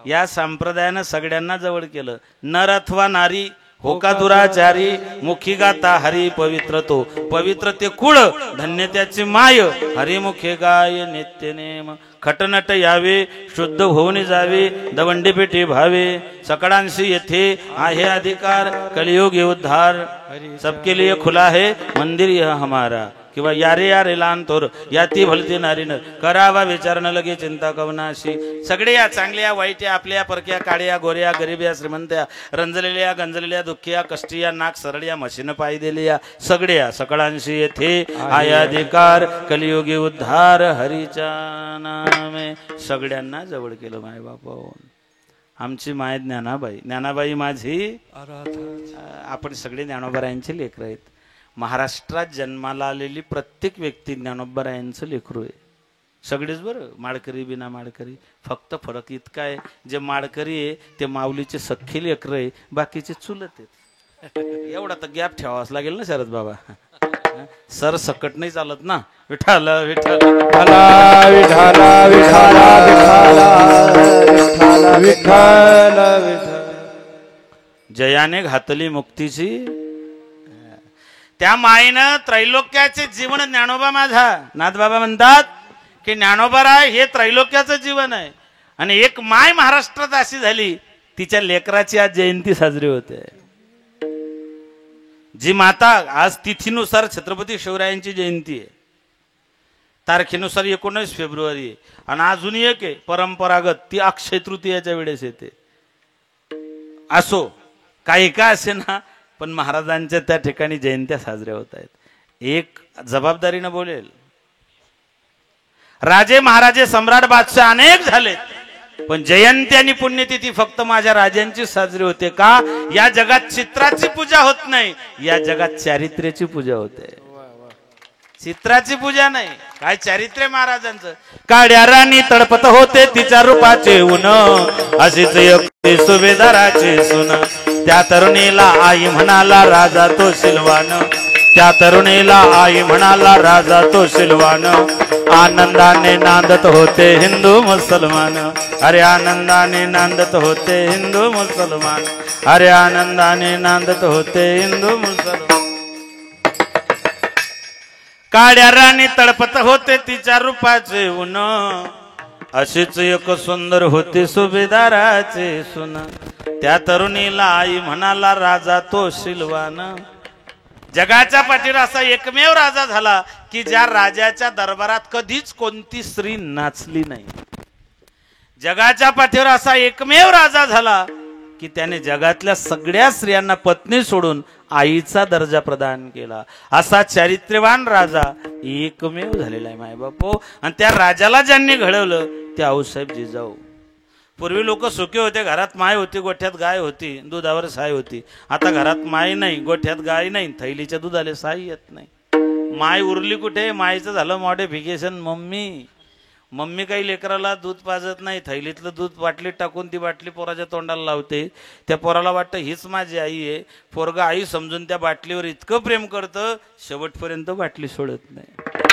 या संप्रदायानं सगळ्यांना जवळ केलं. नर अथवा नारी, होका दुराचारी, मुखी गाता हरी पवित्र तो. पवित्र ते कुळ, धन्य त्याची माय, हरिमुखे गाय नित्य नेम. खटनट यावे, शुद्ध होऊन जावे, दवंडी पेटी भावे. सकळांशी येथे आहे अधिकार, कलियुग उद्धार सबके लिए खुला है मंदिर यह हमारा. किंवा यारे यारे लहान थोर याती भलती नारीनं करावा विचार न लगे चिंता कवनाशी. सगळे या चांगल्या वाईट्या, आपल्या परक्या, काळ्या गोऱ्या, गरीब्या श्रीमंत्या, रंजलेल्या गंजलेल्या, दुःखिया कष्टिया, नाक सरड्या, मशीन पायी दिल्या, सगळ्या सकळांशी येथे आया अधिकार, कलियुगी उद्धार हरीच्या नामे. सगळ्यांना जवळ केलं माय बापा. आमची माय ज्ञानाबाई. ज्ञानाबाई माझी, आपण सगळे ज्ञानोबारायांचे लेकरं आहेत. महाराष्ट्रात जन्माला आलेली प्रत्येक व्यक्ती ज्ञानोबारायांचं लेकरू आहे. सगळेच बरं, माळकरी बिना माळकरी. फक्त फरक इतका आहे, जे माळकरी आहे ते माऊलीचे सख्खे लेकरं आहे, बाकीचे चुलत आहेत. एवढा तर गॅप ठेवावाच लागेल ना शरद बाबा. सर सकट नाही चालत ना. विठाला विठाला विठाला विठाला विठाला विठाला विठाला. जयाने घातली मुक्तीची. त्या माईनं त्रैलोक्याचे जीवन, ज्ञानोबा माझा नाथबाबा म्हणतात की ज्ञानोबाराय हे त्रैलोक्याचं जीवन आहे. आणि एक माय महाराष्ट्रात अशी झाली, तिच्या लेकराची आज जयंती साजरी होते. जी माता, आज तिथीनुसार छत्रपती शिवरायांची जयंती आहे, तारखेनुसार 19 फेब्रुवारी आहे. आणि अजून एक आहे परंपरागत, ती अक्षय तृतीयाच्या वेळेस येते. असो काही का असे ना, पण महाराजांच्या त्या ठिकाणी जयंत्या साजऱ्या होत आहेत. एक जबाबदारीनं बोलेल, राजे महाराजे सम्राट बादशाह अनेक झालेत, पण जयंती आणि पुण्यतिथी फक्त माझ्या राजांची साजरी होते. का? या जगात चित्राची पूजा होत नाही, या जगात चारित्र्याची पूजा होते. चित्राची पूजा नाही, काय चारित्र्य महाराजांचं. काड्या राणी तडपत होते तिच्या रूपाचे ऊन, अशीच युक्ती सुभेदाराचे सुन. त्या तरुणीला आई म्हणाला राजा तो सिलवान. त्या तरुणीला आई म्हणाला राजा तो सिलवान. आनंदाने नांदत होते हिंदू मुसलमान. अरे आनंदाने नांदत होते हिंदू मुसलमान. अरे आनंदाने नांदत होते हिंदू मुसलमान. काड्या राणी तडपत होते तिच्या रूपाचे ऊन, अशीच एक सुंदर होते सुभेदाराचे सुन. त्या तरुणीला आई म्हणाला राजा तो सिलवान. जगाच्या पाठीवर असा एकमेव राजा झाला की ज्या राजाच्या दरबारात कधीच कोणती स्त्री नाचली नाही. जगाच्या पाठीवर असा एकमेव राजा झाला की त्याने जगातल्या सगळ्या स्त्रियांना पत्नी सोडून आईचा दर्जा प्रदान केला. असा चारित्र्यवान राजा एकमेव झालेला आहे मायबापो. आणि त्या राजाला ज्यांनी घडवलं ते आऊसाहेब जिजाऊ. पूर्वी लोक सुखी होते, घरात माय होती, गोठ्यात गाय होती, दुधावर साय होती. आता घरात माय नाही, गोठ्यात गाय नाही, थैलीच्या दुधाले साय येत नाही. माय उरली कुठे? मायचं झालं मॉडिफिकेशन मम्मी. मम्मी काही लेकराला दूध पाजत नाही, थैलीतलं दूध बाटलीत टाकून ती बाटली पोराच्या तोंडाला लावते. त्या पोराला वाटतं हीच माझी आई आहे. पोरगा आई समजून त्या बाटलीवर इतकं प्रेम करतं, शेवटपर्यंत बाटली सोडत नाही.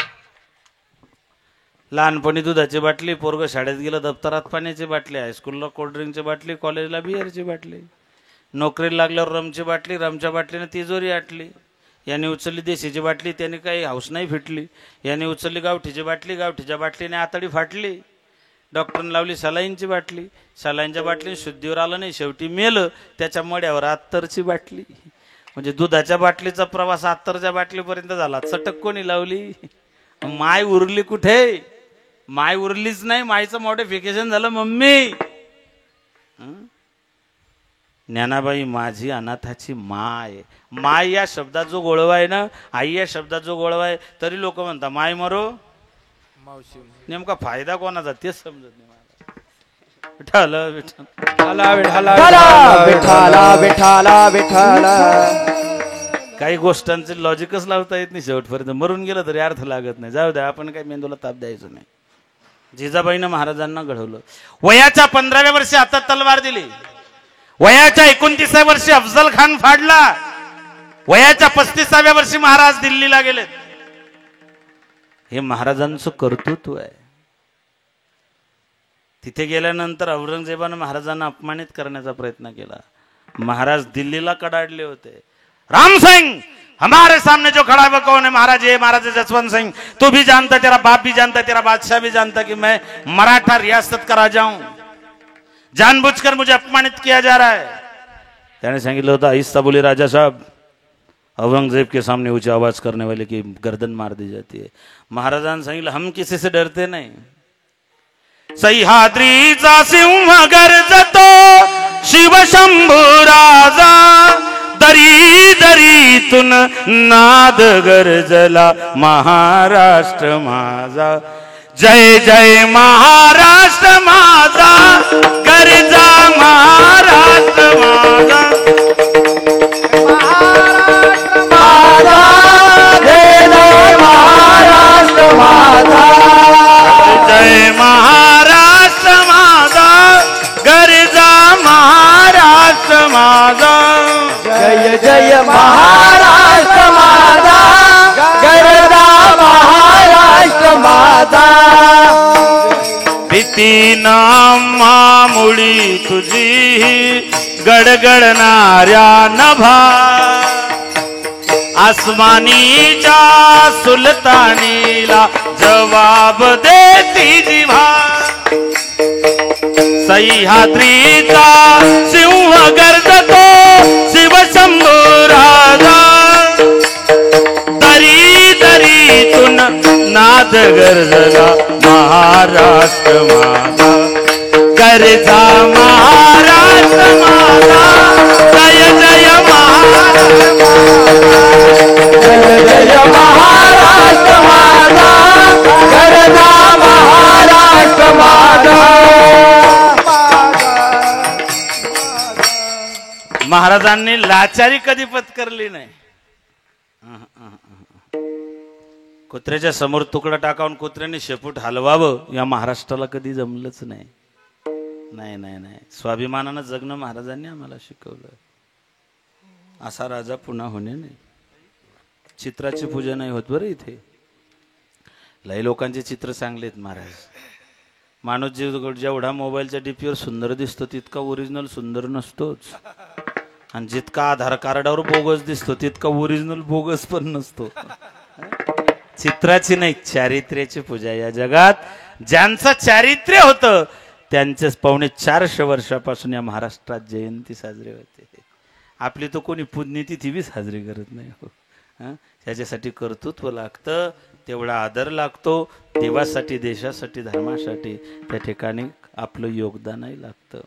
लहानपणी दुधाची बाटली, पोरग शाळेत गेलं दप्तरात पाण्याची बाटली, हायस्कूलला कोल्ड्रिंकची बाटली, कॉलेजला बिअरची बाटली, नोकरीला लागल्यावर रमची बाटली, रमच्या बाटलीने तिजोरी आटली. याने उचलली देशीची बाटली, त्याने काही हाऊस नाही फिटली. याने उचलली गावठीची बाटली, गावठीच्या बाटलीने आतडी फाटली. डॉक्टरने लावली सलाईनची बाटली, सलाईनच्या बाटलीने शुद्धीवर आलं नाही, शेवटी मेलं. त्याच्या मड्यावर अत्तरची बाटली. म्हणजे दुधाच्या बाटलीचा प्रवास अत्तरच्या बाटलीपर्यंत झाला. चटक कोणी लावली? माय उरली कुठे? माय उरलीच नाही, मायचं मॉडिफिकेशन झालं मम्मी. ज्ञानाबाई माझी अनाथाची माय. माय या शब्दात जो गोळवा आहे ना, आई या शब्दात जो गोळवा आहे, तरी लोक म्हणतात माय मरो मावशी. नेमका फायदा कोणाचा तेच समजत नाही मला. विठाला काही गोष्टांचे लॉजिकच लावता येत नाही. शेवटपर्यंत मरून गेलं तरी अर्थ लागत नाही. जाऊ द्या, आपण काही मेंदूला ताप द्यायचो नाही. जिजाबाईनं महाराजांना घडवलं. वयाच्या 15व्या वर्षी हातात तलवार दिली. वयाच्या 29व्या वर्षी अफजल खान फाडला. वयाच्या 35व्या वर्षी महाराज दिल्लीला गेलेत. हे महाराजांचं कर्तृत्व आहे. तिथे गेल्यानंतर औरंगजेबानं महाराजांना अपमानित करण्याचा प्रयत्न केला. महाराज दिल्लीला कडाडले होते. राम सिंह हमारे सामने जो खड़ा है वो कौन है? महाराज ये महाराज जसवंत सिंह. तू भी जानता, तेरा बाप भी जानता, तेरा बादशाह भी जानता कि मैं मराठा रियासत का राजा हूं. जानबूझकर मुझे अपमानित किया जा रहा है. त्याने सांगितलं होतं आहिस्ता बोले राजा साहब, औरंगजेब के सामने ऊंची आवाज करने वाले की गर्दन मार दी जाती है. महाराजांनी सांगितलं हम किसी से डरते नहीं. सह्याद्रीचा सिंह गर्जतो शिवशंभू राजा, दरी दरीतून नाद गरजला महाराष्ट्र माझा. जय जय महाराष्ट्र माझा, गर्जा महाराष्ट्र माझा. जय महाराष्ट्र माझा, गर्जा महाराष्ट्र माझा. जय जय महाराष्ट्र माझा, गर्जा महाराष्ट्र माझा. भीती नामामुळी तुझी गडगडणाऱ्या नभा, आसमानीच्या सुलतानीला जवाब देती जिव्हा. सह्याद्रीचा सिंह गर्जतो शिवशंभू राजा, दरी दरीतून नाद गरजला महाराष्ट्र माझा. गर्जा महाराष्ट्र माझा, जय जय महाराष्ट्र जय महाराष्ट्र माझा, गर्जा महाराष्ट्र माझा. महाराजांनी लाचारी कधी पत्करली नाही. कुत्र्याच्या समोर तुकडा टाकावून कुत्र्याने शेपूट हलवावं या महाराष्ट्राला कधी जमलंच नाही. नाही नाही नाही, स्वाभिमानानं जगणं महाराजांनी आम्हाला शिकवलं. असा राजा पुन्हा होणे नाही. चित्राची पूजा नाही होत बरं इथे. लय लोकांचे चित्र चांगले आहेत महाराज. माणूस जेवढा मोबाईलच्या डीपीवर सुंदर दिसतो तितका ओरिजिनल सुंदर नसतोच. आणि जितका आधार कार्डावर बोगस दिसतो तितका ओरिजिनल बोगस पण नसतो. चित्राची नाही, चारित्र्याची पूजा. या जगात ज्यांचं चारित्र्य होतं त्यांचेच 450 वर्षापासून या महाराष्ट्रात जयंती साजरी होते. आपली तो कोणी पुण्यतिथी बी साजरी करत नाही हो. त्याच्यासाठी कर्तृत्व लागतं, तेवढा आदर लागतो. देवासाठी, देशासाठी, धर्मासाठी त्या ठिकाणी आपलं योगदानही लागतं.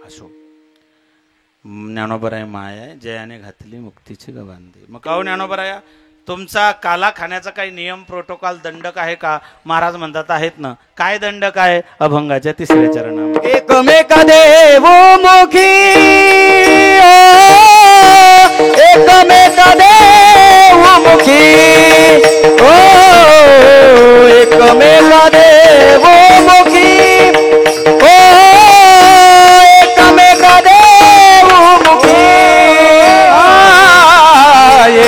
असो, ज्ञानोबराय माया जयाने घातली मुक्तीची गवांधी. मग काहो ज्ञानोबराया, तुमचा काला खाण्याचा काही नियम, प्रोटोकॉल, दंडक आहे का? महाराज म्हणतात आहेत ना. काय दंडक आहे? अभंगाच्या 3ऱ्या चरणामध्ये एकमेक देवमुखी, एकमेक देवमुखी, ओ एकमेक देवमुखी, ओ एकमेक देवमुखी,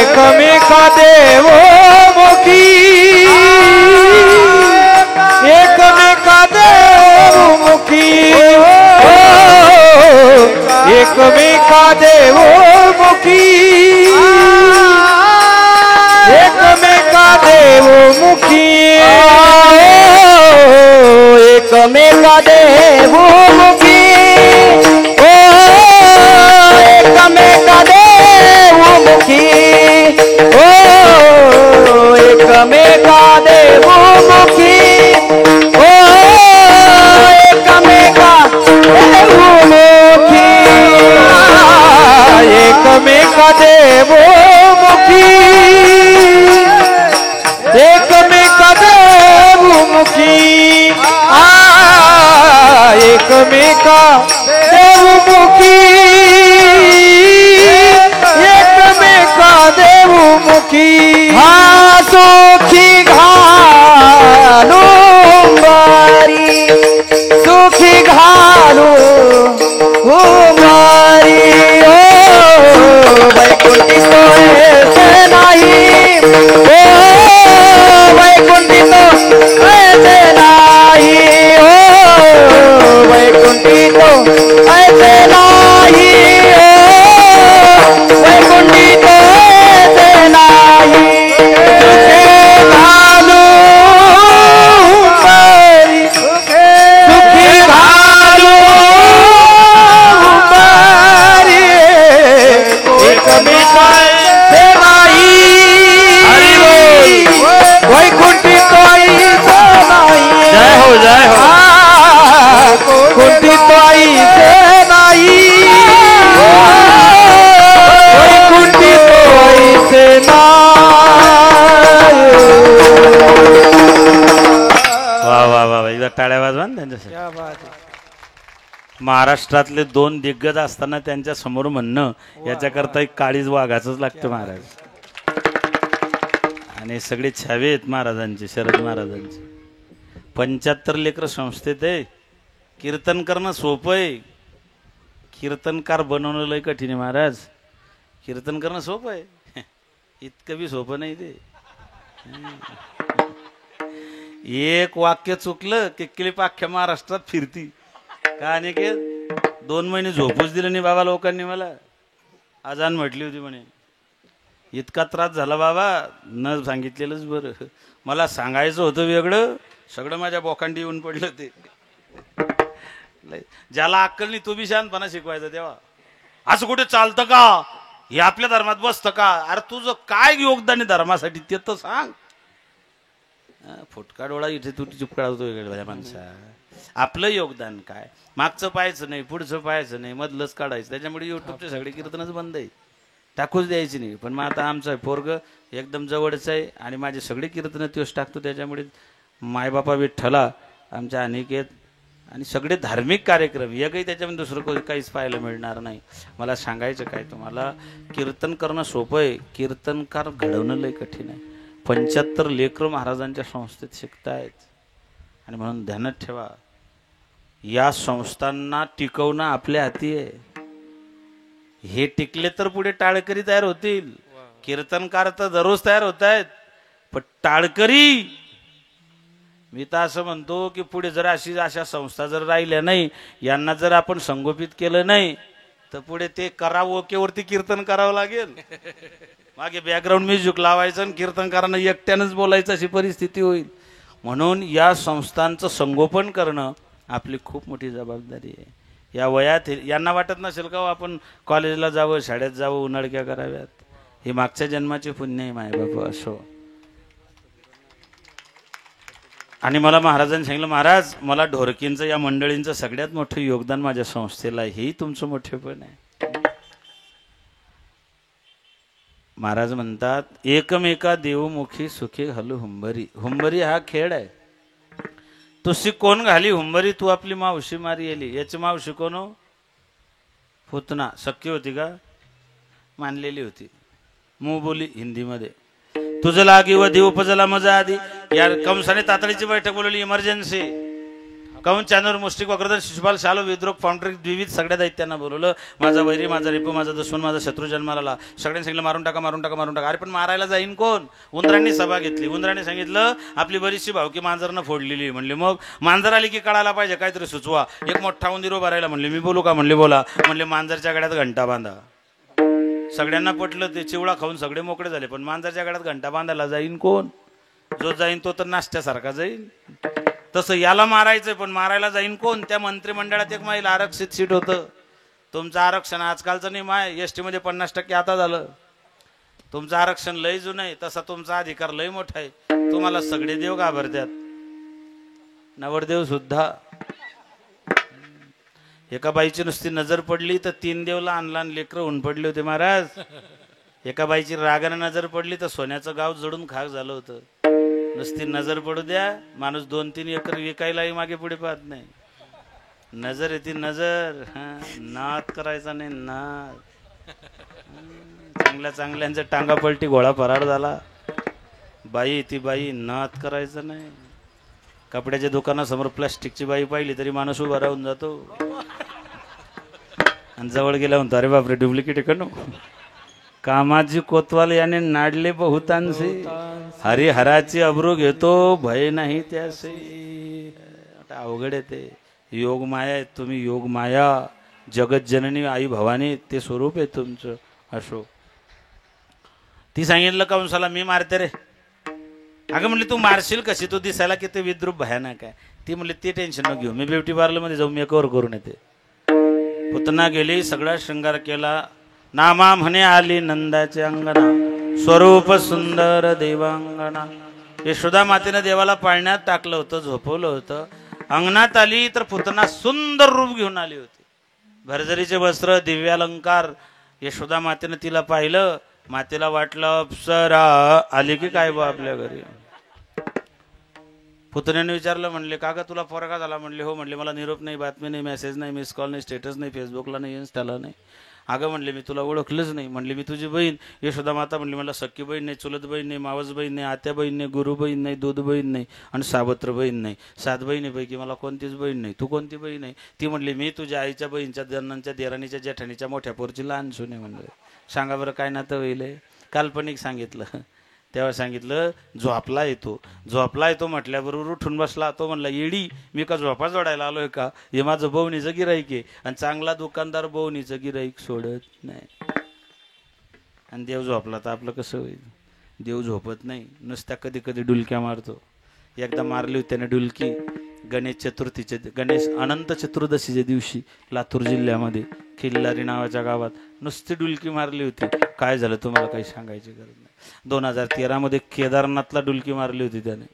एकमेक देवमुखी, एकमेक देवमुखी, एकमेक देवमुखी, देव मुखी एकमेका देव मुखी एकमेका देव मुखी एकमेका देव मुखी एकमेका देव मुखी एकमेका देव मुखी एकमेका देव मुखी एकमेका देवमुखी एकमेका देवमुखी सुखी घालू बारी सुखी घालू मारी वैकुंठी तो ऐसे नाही वैकुंठी तो ऐसे नाही वैकुंठी तो ऐसे नाही वैकुंठी तो ऐसे नाही घालू मारी सुखी घालू मारी एकमेका देवाई वैकुंठी तो ऐसे नाही जय हो जय हो कुंठी तो ऐसे नाही कुंठी तो ऐसे नाही वा वा वा एकदा टाळ्या वाजवा ना त्यांच्यासाठी. महाराष्ट्रातले 2 दिग्गज असताना त्यांच्या समोर म्हणणं याच्याकरता एक काळीज वाघाचंच लागतं महाराज. आणि सगळे छावे आहेत महाराजांचे, शरद महाराजांचे. 75 लेकर संस्थेत आहे. कीर्तन करणं सोपं आहे, कीर्तनकार बनवणं लय कठीण आहे महाराज. कीर्तन करणं सोपं आहे, इतकं बी सोपं नाही ते. एक वाक्य चुकलं की क्लिप अख्ख्या महाराष्ट्रात फिरती. का नाही की 2 महिने झोपूच दिलं नाही बाबा लोकांनी. मला आजान म्हटली होती म्हणे. इतका त्रास झाला बाबा, न सांगितलेलंच बरं. मला सांगायचं होतं वेगळं, सगळं माझ्या बोकांडी येऊन पडलं ते. ज्याला अक्कल नाही तो बी शांतपणा शिकवायचा. तेव्हा असं कुठे चालतं का, हे आपल्या धर्मात बसतं का, अरे तुझं काय योगदान आहे धर्मासाठी ते तर सांग. फुटका डोळा इथे तू चिपकाळतो वेगळ्या माणसा. आपलं योगदान काय, मागचं पाहायचं नाही, पुढचं पाहायचं नाही, मधलंच काढायचं. त्याच्यामुळे युट्यूबचे सगळे कीर्तनच बंद आहे, टाकूच द्यायची नाही. पण मग आता आमचा पोरग एकदम जवळच आहे आणि माझे सगळे कीर्तन तोच टाकतो. त्याच्यामुळे मायबापा विठ्ठला, आमच्या अनिकेत आणि सगळे धार्मिक कार्यक्रम एकही त्याच्यामध्ये दुसरं काहीच पाहायला मिळणार नाही. मला सांगायचं काय तुम्हाला, कीर्तन करणं सोपं आहे, कीर्तनकार घडवणं लय कठीण आहे. 75 लेकरं महाराजांच्या संस्थेत शिकतायत. आणि म्हणून ध्यानात ठेवा, या संस्थांना टिकवणं आपल्या हाती आहे. हे टिकले तर पुढे टाळकरी तयार होतील. कीर्तनकार तर दररोज तयार होत आहेत, पण टाळकरी मी तर असं म्हणतो की पुढे जर अशा संस्था जर राहिल्या नाही, यांना जर आपण संगोपित केलं नाही, तर पुढे ते करावोकेवरती कीर्तन करावं लागेल. मागे बॅकग्राऊंड म्युझिक लावायचं आणि कीर्तनकारांना एकट्यानंच बोलायचं अशी परिस्थिती होईल. म्हणून या संस्थांचं संगोपन करणं आपली खूप मोठी जबाबदारी आहे. या वयात यांना वाटत नसेल का आपण कॉलेजला जावं, शाळेत जावं, उन्हाळक्या कराव्यात. हे मागच्या जन्माचे पुण्य आहे मायबाप असो. आणि मला महाराजांनी सांगितलं, महाराज मला ढोरकींचं या मंडळींचं सगळ्यात मोठं योगदान माझ्या संस्थेला, हेही तुमचं मोठेपण आहे. महाराज म्हणतात, एकमेका देवमुखी सुखी घालू हुंबरी. हुंबरी हा खेळ आहे. तुझी कोण घाली हुंबरी, तू आपली मावशी मारी येली. याची मावशी कोण हो? पुतना. सख्खी होती का? मानलेली होती. मुंह बोली हिंदीमध्ये. तुझं लागी व देव उपजला मजा आधी. यार कंसाने तातडीची बैठक बोलवली, इमर्जन्सी. कंस चांदूर मुष्टिक वक्रधर शिशुपाल शालो विद्रोक फाउंड्री द्विविध सगळ्या दैत्यांना बोलवलं. माझा वैरी, माझा रिपू, माझा दुश्मन, माझा शत्रू जन्माला आला. सगळ्यांनी सांगितलं मारून टाका, मारून टाका, मारून टाका. अरे पण मारायला जाईन कोण? उंदरांनी सभा घेतली. उंदरांनी सांगितलं आपली बरीचशी भावकी मांजरनं फोडलेली. म्हणले मग मांजर आली की कळायला पाहिजे, काहीतरी सुचवा. एक मोठा उंदीर उभा राहिला. म्हणले मी बोलू का? म्हणले बोला. म्हणले मांजरच्या गळ्यात घंटा बांधा. सगळ्यांना पटलं. ते चिवळा खाऊन सगळे मोकळे झाले. पण मांजरच्या गळ्यात घंटा बांधायला जाईन कोण? जो जाईन तो तर नाश्त्यासारखा जाईन. तसं याला मारायचंय, पण मारायला जाईन कोण? त्या मंत्रिमंडळात एक महिला आरक्षित सीट होतं. तुमचं आरक्षण आजकालचं नाही माय, एसटी मध्ये 50% आता झालं. तुमचं आरक्षण लय जुनं आहे, तसा तुमचा अधिकार लय मोठा आहे. तुम्हाला सगळे देव घाबरतात, नवरदेव सुद्धा. एका बाईची नुसती नजर पडली तर 3 देव लहान लहान लेकरं होऊन पडले होते महाराज. एका बाईची रागाने नजर पडली तर सोन्याचं गाव जडून खाक झालं होतं. नुसती नजर पडू द्या, माणूस 2-3 एकर विकायलाही मागे पुढे पाहत नाही. नजर येते नजर. नाद करायचा नाही, नाद. चांगल्या चांगल्यांचा टांगा पलटी घोळा फरार झाला. बाई ती बाई, नाद करायचा नाही. कपड्याच्या दुकानासमोर प्लास्टिकची बाई पाहिली तरी माणूस उभा राहून जातो. आणि जवळ गेला म्हणतो, अरे बापरे डुप्लिकेट आहे का नो. कामाजी कोतवाल याने नाडले बहुतांचे, हरिहराची अब्रू घेतो भय नाही त्यासे. आता अवघड आहे ते. योग माया आहे तुम्ही, योग माया. जगत जननी आई भवानी ते स्वरूप आहे तुमचं. असो ती सांगितलं कंसाला, मी मारते रे. अगं म्हणली तू मारशील कशी, तू दिसायला किती विद्रूप भयानक आहे. ती म्हणली ती टेन्शन न घेऊ, मी ब्युटी पार्लर मध्ये जाऊन मेकओव्हर करून येते. पुतना गेली, सगळा शृंगार केला. नामा म्हणे आली नंदाचे अंगणा, स्वरूप सुंदर देवांगणा. यशोदा मातेनं देवाला पाळण्यात टाकलं होतं, झोपवलं होतं. अंगणात आली तर पुतना सुंदर रूप घेऊन आली होती. भरजरीचे वस्त्र, दिव्यालंकार. यशोदा मातेनं तिला पाहिलं. मातेला वाटलं अप्सरा आली की काय बा आपल्या घरी. पुतण्याने विचारलं, म्हणले का ग तुला पोरगा झाला? म्हणले हो. म्हणले मला निरोप नाही, बातमी नाही, मेसेज नाही, मिस कॉल नाही, स्टेटस नाही, फेसबुकला नाही, इन्स्टाला नाही. अगं म्हणले मी तुला ओळखलंच नाही. म्हणले मी तुझी बहीण यशोदा माता. म्हणली मला सख्खी बहीण नाही, चुलत बहीण नाही, मावस बहीण नाही, आत्या बहीण नाही, गुरु बहीण नाही, दूध बहीण नाही आणि सावत्र बहीण नाही. 7 बहिणीपैकी मला कोणतीच बहीण नाही. तू कोणती बहीण आहे? ती म्हणली मी तुझ्या आईच्या बहीणच्या जन्नांच्या देराणीच्या जेठाणीच्या मोठ्या पोरची लहान सुने. म्हणलं सांगा बरं काय नातं होईल. काल्पनिक सांगितलं. तेव्हा सांगितलं झोपला येतो. झोपला येतो म्हटल्याबरोबर उठून बसला. तो म्हणला येडी मी का झोपा जोडायला आलोय का? हे माझं बवणीचं गिराईक आहे आणि चांगला दुकानदार बवणीचं गिराईक सोडत नाही. आणि देव झोपला तर आपलं कसं होईल? देव झोपत नाही, नुसत्या कधी कधी डुलक्या मारतो. एकदा मारली होती त्याने डुलकी गणेश अनंत चतुर्दशीच्या दिवशी लातूर जिल्ह्यामध्ये खिल्लारी नावाच्या गावात नुसती डुलकी मारली होती. काय झालं तुम्हाला काही सांगायची गरज नाही. 2013 मध्ये केदारनाथला डुलकी मारली होती त्याने.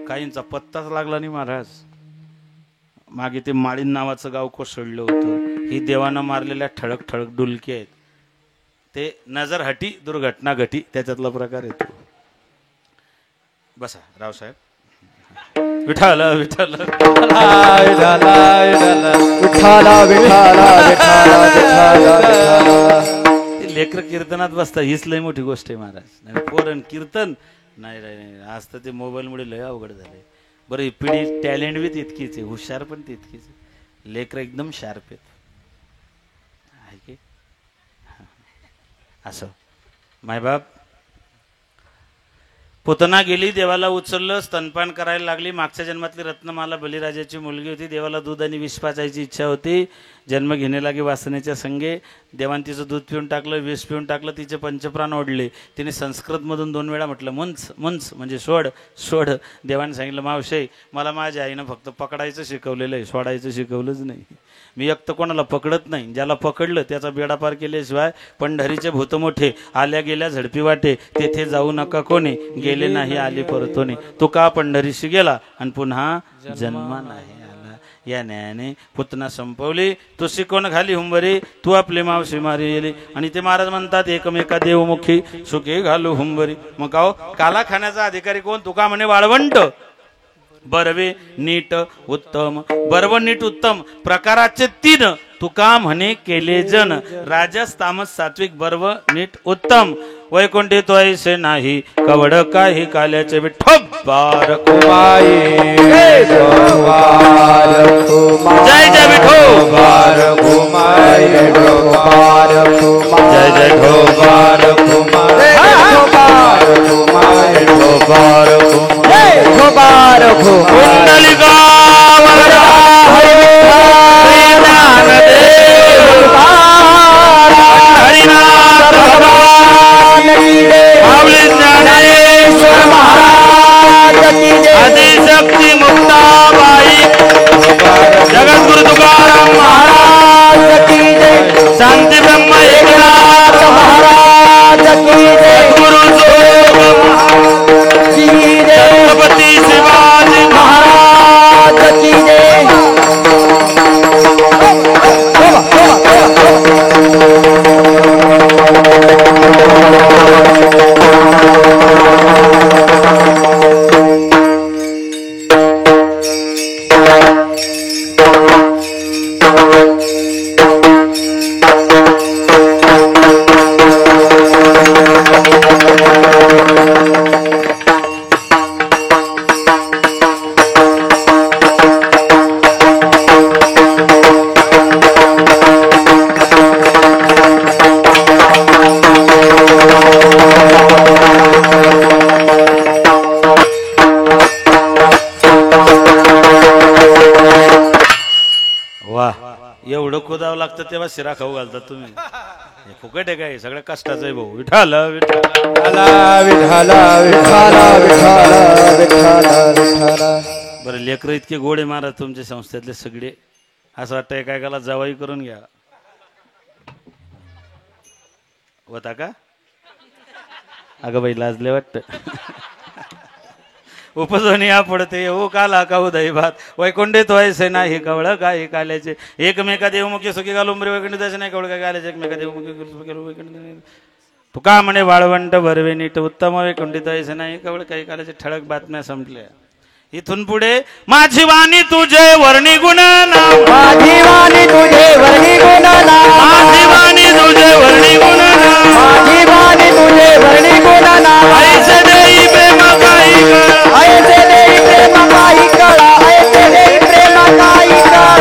काहींचा पत्ताच लागला नाही महाराज. मागे ते माळीन नावाचं गाव कोसळलं होतं. ही देवानं मारलेल्या ठळक ठळक डुलकी आहेत. ते नजर हटी दुर्घटना घटी त्याच्यातला प्रकार येतो. बसा रावसाहेब. विठाला विठाला लेकर कीर्तनात बसता हीच लय मोठी गोष्ट आहे महाराज. पोरण कीर्तन नाही आज तर ते मोबाईल मुळे लय अवघड झाले. बरं ही पिढी टॅलेंट बी तितकीच आहे, हुशार पण तितकीच आहे. लेकर एकदम शार्प आहेत की असं. मायबाप पुतना गेली, देवाला उचललं, स्तनपान करायला लागली. मागच्या जन्मातली रत्नमाला बलिराजाची मुलगी होती. देवाला दूध आणि विष पाचायची इच्छा होती. जन्म घेणे लागे वासनेच्या संगे. देवान तिचं दूध पिऊन टाकलं, विष पिऊन टाकलं. तिचे पंचप्राण ओढले. तिने संस्कृतमधून 2 वेळा म्हटलं मुंच मुंच म्हणजे सोड सोड. देवाने सांगितलं मावशे मला माझ्या आईनं फक्त पकडायचं शिकवलेलं आहे, सोडायचं शिकवलंच नाही. मी एकतर कोणाला पकडत नाही. ज्याला पकडलं त्याचा बेडा पार केल्याशिवाय पंढरीचे भूत मोठे आल्या गेल्या झडपी वाटे. तेथे जाऊ नका कोणी गेले नाही आले परतोने. तू का पंढरीशी गेला आणि पुन्हा जन्म नाही आला. या न्यायाने पुतना संपवली. तू शिकवण घाली हुंबरी, तू आपली मावशी मारी गेली. आणि ते महाराज म्हणतात एकमेका देवमुखी सुखे घालू हुंबरी. मग का काला खाण्याचा अधिकारी कोण? तुका म्हणे वाळवंट. बरवे नीट उत्तम. बर्व नीट उत्तम प्रकाराचे 3 तुका म्हणे केले जन. राजस तामस सात्विक बर्व नीट उत्तम. वैकुंठी तो ऐसे नाही कवड काही काल्याचे विठोबार कुमाई. जय जय विठोबार कुमाई. जय जय ढोबार कुमाई. कुंडलिका वरदा हरी ज्ञानदेव हरिनाथ भगवान की जय. माऊली ज्ञानेश्वर महाराज भक्ती मुक्ताबाई जगद्गुरु तुकाराम महाराज की जय शांती ब्रह्म एकनाथ महाराज की जय गुरु की जय छत्रपती शिवाजी महाराज की जय एवढं खोदावं लागतं तेव्हा शिरा खाऊ घालतात तुम्ही. हे फुकट आहे काय? सगळं कष्टाचं आहे भाऊ. विठाल बरं लेकरं इतके गोडे मारा तुमच्या संस्थेतले सगळे. असं वाटतं एकाला जवाई करून घ्या होता का? अगं बाई लाजले वाटत. उपजवणी या पडते ओ काला का उदय भात वैकुंठित व्हायचे नाही कवळ काही काल्याचे एकमेका देवमुखी सुखी घालून वैकुंठित व्हायचे नाही कवळ काय काल्याचे एकमेका देवमुखी तुका म्हणे वाळवंट भरवे नीट उत्तम वैकुंठित व्हायचे नाही कवळ काही काल्याचे ठळक बातम्या संपल्या. इथून पुढे माझी वाणी तुझे वर्णी गुण नाम माझी वाणी तुझे वर्णी गुण नाम माझी वाणी तुझे वर्णी गुण नाम माझी वाणी तुझे वर्णी गुण नाम ऐसे देई प्रेम काही कळा ऐसे देई प्रेम काही कळा ऐसे देई प्रेम काही कळा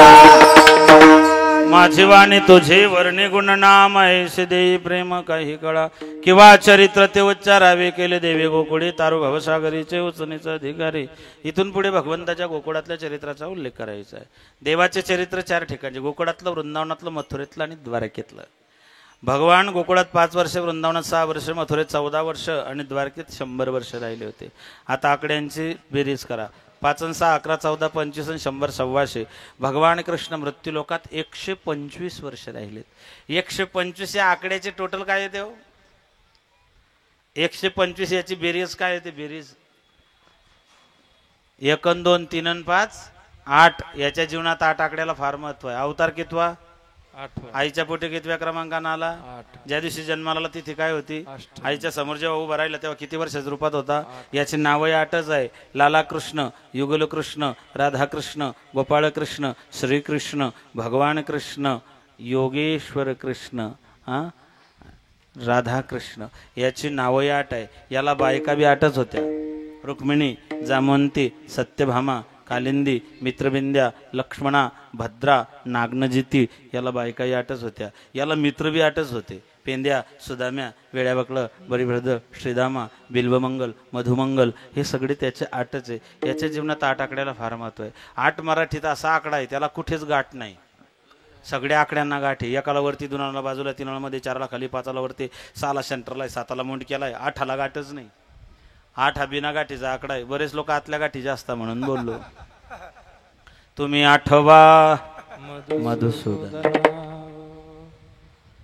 माझी वाणी तुझे वर्णी गुण नाम ऐसे देई प्रेम काही कळा किंवा चरित्र ते उच्चारावे केले देवे गोकुळी तारू भवसागरीचे उचनीचा अधिकारी. इथून पुढे भगवंताच्या गोकुळातल्या चरित्राचा उल्लेख करायचा आहे. देवाचे चरित्र 4 ठिकाणी गोकुळातलं वृंदावनातलं मथुरेतलं आणि द्वारकेतलं. भगवान गोकुळात 5 वर्ष वृंदावनात 6 वर्ष मथुरेत 14 वर्ष आणि द्वारकेत 100 वर्ष राहिले होते. आता आकड्यांची बेरीज करा. 5 आणि 6 11 14 25 आणि 100 125. भगवान कृष्ण मृत्यूलोकात 125 वर्ष राहिलेत. 125 या आकड्याचे टोटल काय येते हो? 125 याची बेरीज काय येते? बेरीज 1 आणि 2 3 आणि 5 8. याच्या जीवनात 8 आकड्याला फार महत्व आहे. अवतार कितवा? आईच्या पोटी कितव्या क्रमांकाने आला? ज्या दिवशी जन्माला तिथे काय होती? आईच्या समोर जेव्हा उभा राहिला तेव्हा किती वर्षाच्या रूपात होता? याची नावही 8च आहे. लाला कृष्ण, युगल कृष्ण, राधा कृष्ण, गोपाळ कृष्ण, श्रीकृष्ण, भगवान कृष्ण, योगेश्वर कृष्ण, राधा कृष्ण. याची नावही 8 आहे. याला बायका बी 8च होत्या. रुक्मिणी, जामवंती, सत्यभामा, कालिंदी, मित्रबिंद्या, लक्ष्मणा, भद्रा, नागनजिती. याला बायकाही 8च होत्या. याला मित्र बी 8च होते. पेंद्या, सुदाम्या, वेळ्याबकळ, बरीभ्रद, श्रीदामा, बिल्वमंगल, मधुमंगल हे सगळे त्याचे 8च आहे. याच्या जीवनात 8 आकड्याला फार महत्व आहे. 8 मराठीत असा आकडा आहे त्याला कुठेच गाठ नाही. सगळ्या आकड्यांना गाठ आहे. एकाला वरती, 2 बाजूला, 3 मध्ये, 4 खाली, 5 वरती, 6 सेंटरला, 7 मुंडक्याला आहे. 8 गाठच नाही. 8 हा बिना गाठीचा आकडा आहे. बरेच लोक आतल्या गाठी जास्त म्हणून बोललो. तुम्ही आठवा मधुसूदन.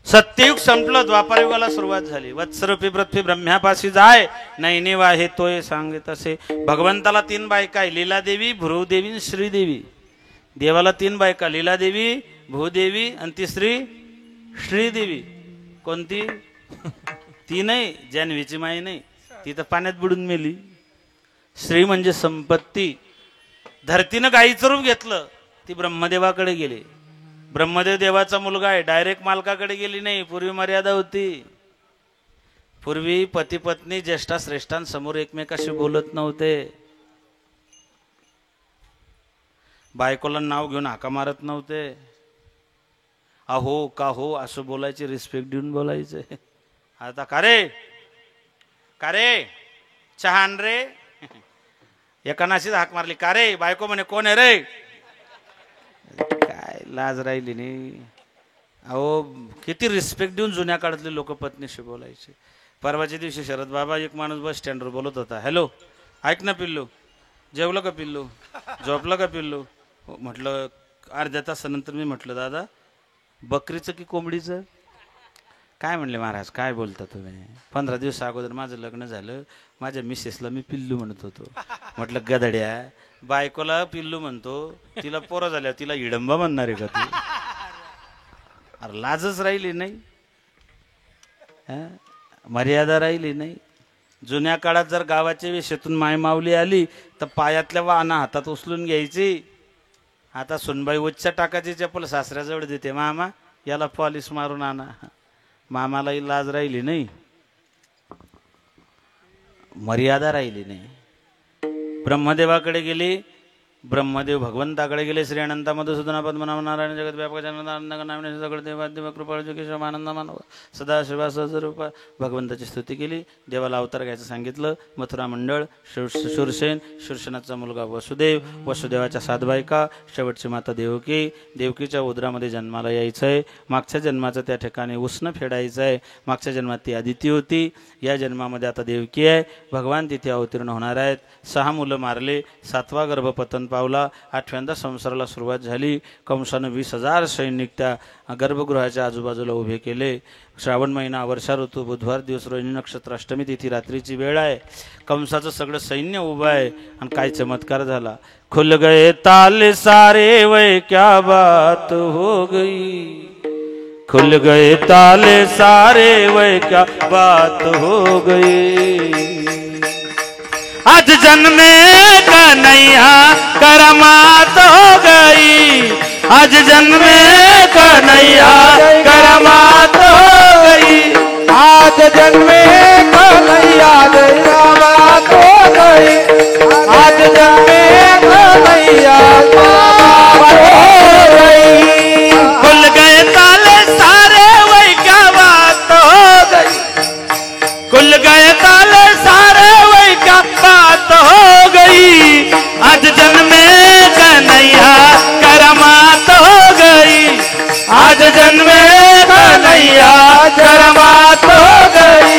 सत्ययुग संपलं, द्वापार युगाला सुरुवात झाली. वत्सरूपी पृथ्वी ब्रह्म्यापाशी जाय नैनी वाहे तोय सांगत असे. भगवंताला 3 बायका आहे. लीलादेवी, भ्रूदेवी, श्रीदेवी. देवाला 3 बायका, लीलादेवी, भूदेवी आणि तिसरी श्रीदेवी. कोणती? ती नाही, जान्हवीची माई नाही, ती तर पाण्यात बुडून मेली. श्री म्हणजे संपत्ती. धरतीनं गाईचं रूप घेतलं, ती ब्रह्मदेवाकडे गेली. ब्रह्मदेव देवाचा मुलगा आहे, डायरेक्ट मालकाकडे गेली नाही. पूर्वी मर्यादा होती. पूर्वी पती पत्नी ज्येष्ठा श्रेष्ठांसमोर एकमेकाशी बोलत नव्हते. बायकोला नाव घेऊन हाका मारत नव्हते. अहो का हो असं बोलायचे, रिस्पेक्ट देऊन बोलायचे. आता का रे चहा आण रे. एकानाशीच हाक मारली, का रे? बायको म्हणे कोण आहे रे? काय लाज राहिली नाही. अहो किती रिस्पेक्ट देऊन जुन्या काळातले लोक पत्नीशी बोलायचे. परवाच्या दिवशी शरद बाबा एक माणूस बस स्टँडवर बोलत होता. हॅलो ऐक ना पिल्लू, जेवलं का पिल्लू, झोपलं का पिल्लू? म्हटलं अर्ध्या तासानंतर मी म्हटलं दादा बकरीचं की कोंबडीचं? काय म्हणले महाराज काय बोलता तुम्ही? 15 दिवस अगोदर माझं लग्न झालं, माझ्या मिसेसला मी पिल्लू म्हणत होतो. म्हटलं गधड्या, बायकोला पिल्लू म्हणतो, तिला पोरं झाल्या तिला हिडंबा म्हणणार आहे का तू? अरे लाजच राहिली नाही, मर्यादा राहिली नाही. जुन्या काळात जर गावाच्या वेशेतून माय माऊली आली तर पायातल्या वाहना हातात उचलून घ्यायची. आता सुनबाई उच्च टाकाची चप्पल सासऱ्याजवळ देते, मामा याला पॉलिश मारून आणा. मामालाही लाज राहिली नाही, मर्यादा राहिली नाही. ब्रह्मदेवाकडे गेली, ब्रह्मदेव भगवंताकडे गेले. श्री अनंता मधुसूदना पद्मनाभ नारायण जगत व्यापक नारायण सगळ देवादेव कृपा जोगेश्वर आनंद मानव सदाशिवा सहस्ररूप भगवंताची स्तुती केली. देवाला अवतार घ्यायचं सांगितलं. मथुरा मंडळ, शूरसेन, शूरसेनाचा मुलगा वसुदेव, वसुदेवाच्या 7 बायका, शेवटची माता देवकी. देवकीच्या उदरामध्ये जन्माला यायचंय. मागच्या जन्माचं त्या ठिकाणी उष्ण फेडायचं आहे. मागच्या जन्मात ती अदिती होती, या जन्मामध्ये आता देवकी आहे. भगवान तिथे अवतीर्ण होणार आहेत. 6 मुलं मारले, 7वा गर्भपतन पावला. 8व्यांदा संसाराला सुरुवात झाली. कंसानं 20,000 सैनिक त्या गर्भगृहाच्या आजूबाजूला उभे केले. श्रावण महिना, वर्षा ऋतू, बुधवार दिवस, रोहिणी नक्षत्र, अष्टमी तिथी, रात्रीची वेळ आहे. कंसाचं सगळं सैन्य उभं आहे. आणि काय चमत्कार झाला. खुल गए ताले सारे वय क्या बात हो गई, खुल गए ताले सारे वय क्या बात हो गई. आज जन्मे कन्हैया करामात हो गई, आज जन्मे कन्हैया करामात हो गई, आज जन्मे कन्हैया करामात हो गई, आज जन्मे कन्हैया करामात हो गई. खुल गए ताले सारे वही क्या बात हो गई, खुल गए ताले सारे वही क्या बात हो गई. आज जन्मे कन्हैया करामात हो गई, आज जन्मे कन्हैया करामात हो गई,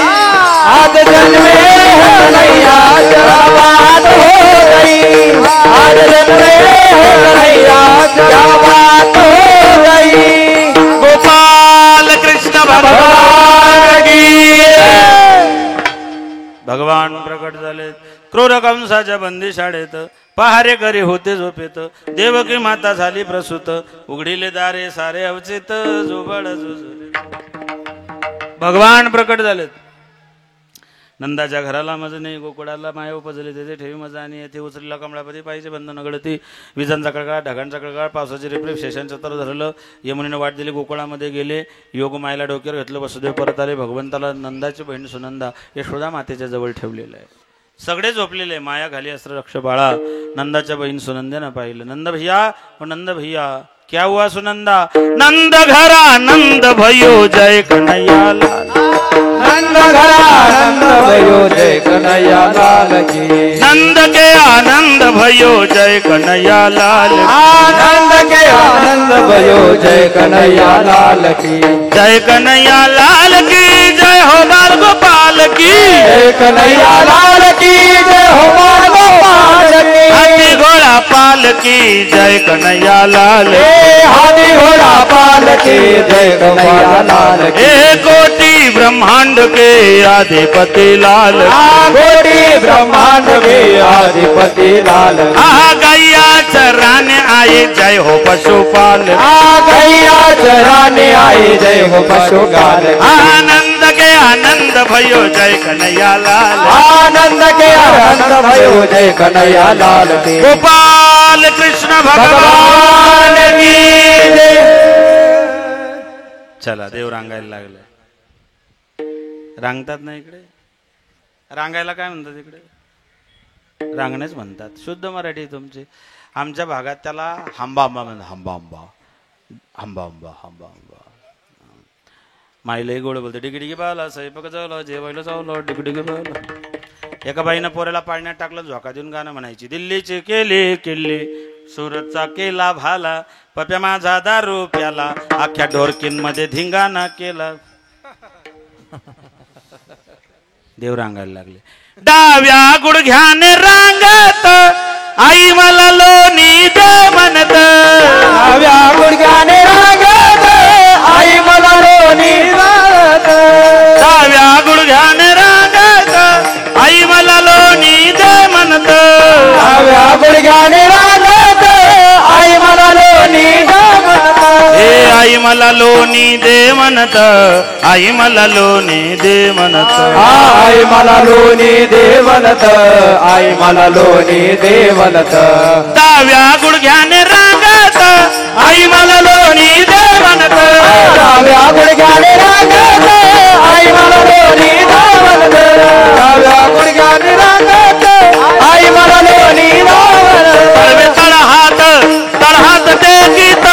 आज जन्मे कन्हैया करामात हो गई, आज जन्मे कन्हैया करामात हो गई. गोपाल कृष्ण भगवान की. भगवान प्रकट झाले. क्रूर कंसाच्या बंदीशाळेत पहारे करी होते झोपेत. देवकी माता झाली प्रसूत, उघडिले दारे सारे अवचित, जोबळ जुजले. भगवान प्रकट झालेत. नंदाच्या घराला मज नाही, गोकुळाला माया उपजली, तेथे ठेवी मजा आणि येथे उचलला कमळापती, पाहिजे बंद नगडती. विजांचा कळकाळ, ढगांचा कळकाळ, पावसाची रिपरिप, शेषांचं तर धरलं. यमुनेनं वाट दिली, गोकुळामध्ये गेले. योग मायला डोक्यावर घेतलं. वसुदेव परत आले. भगवंताला नंदाची बहीण सुनंदा यशोदा मातेच्या जवळ ठेवलेलं आहे. सगळे झोपलेले. माया घाली अस्त्र रक्ष बाळा. नंदाच्या बहीण सुनंद्यानं पाहिलं. नंद भैया व नंद भैया क्या हुआ सुनंदा. नंद घरा नंद भयो जय कन्हैया लाल, नंद घरा नंद भयो जय कन्हैया लाल की, नंद के आनंद भयो जय कन्हैया लाल, आनंद के आनंद भयो जय कन्हैया लाल की, जय कन्हैया लाल की जय हो बाल गोपाल की, जय कन्हैया लाल की जय हो बाल गोपाल की, हाथी घोड़ा पाल की जय कन्हैया लाल, हाथी घोड़ा पाल की जय कन्हैया लाल की, कोटि ब्रह्मांड के अधिपति लाल, कोटि ब्रह्मांड के अधिपति लाल, गैया चराने आए जय हो पशुपाल, गैया चराने आए जय हो पशुपाल, आनंद के आनंद भयो जय कन्हैया लाल, आनंद के आनंद भयो जय कन्हैया लाल की. गोपाल कृष्ण भगवान की जय. चला देव रांगायला लागले. रांगतात ना इकडे. रांगायला काय म्हणतात इकडे? रांगणेच म्हणतात. शुद्ध मराठी तुमची. आमच्या भागात त्याला हंबा हंबा म्हणतात. हंबा हंबा हंबा हंबा हंबा हंबा. माईलाही गोड बोलते. डिगी बाला स्वयंपाक चावला, जेवायला चावलं, डिगी बाला. एका बाईनं पोऱ्याला पाळण्यात टाकलं, झोका देऊन गाणं म्हणायची. दिल्लीचे केले किल्ले, सुरतचा केला भाला, पप्या माझा दारू प्याला, अख्ख्या ढोरकींमध्ये धिंगाणा केला. देव रांगायला लागले. डाव्या गुडघ्याने रांगत आई मला लोणी दे म्हणत डाव्या गुडघ्याने रांगत आई मला लोणी रांगत डाव्या गुडघ्याने रांगत आई मला लोणी दे म्हणत डाव्या गुडघ्याने रांगत आई मला लोणी म्हणत हे आई मला लोणी दे म्हणत आई मला लोणी दे म्हणत आई मला लोणी दे म्हणत आई मला लोणी दे म्हणत डाव्या गुडघ्याने रांगत आई मला लोणी दे म्हणत डाव्या गुडघ्याने रांगत आई मला लोणी दे म्हणत डाव्या गुडघ्याने रांगत आई मला लोणी दे म्हणत तळवे तळहात टेकीत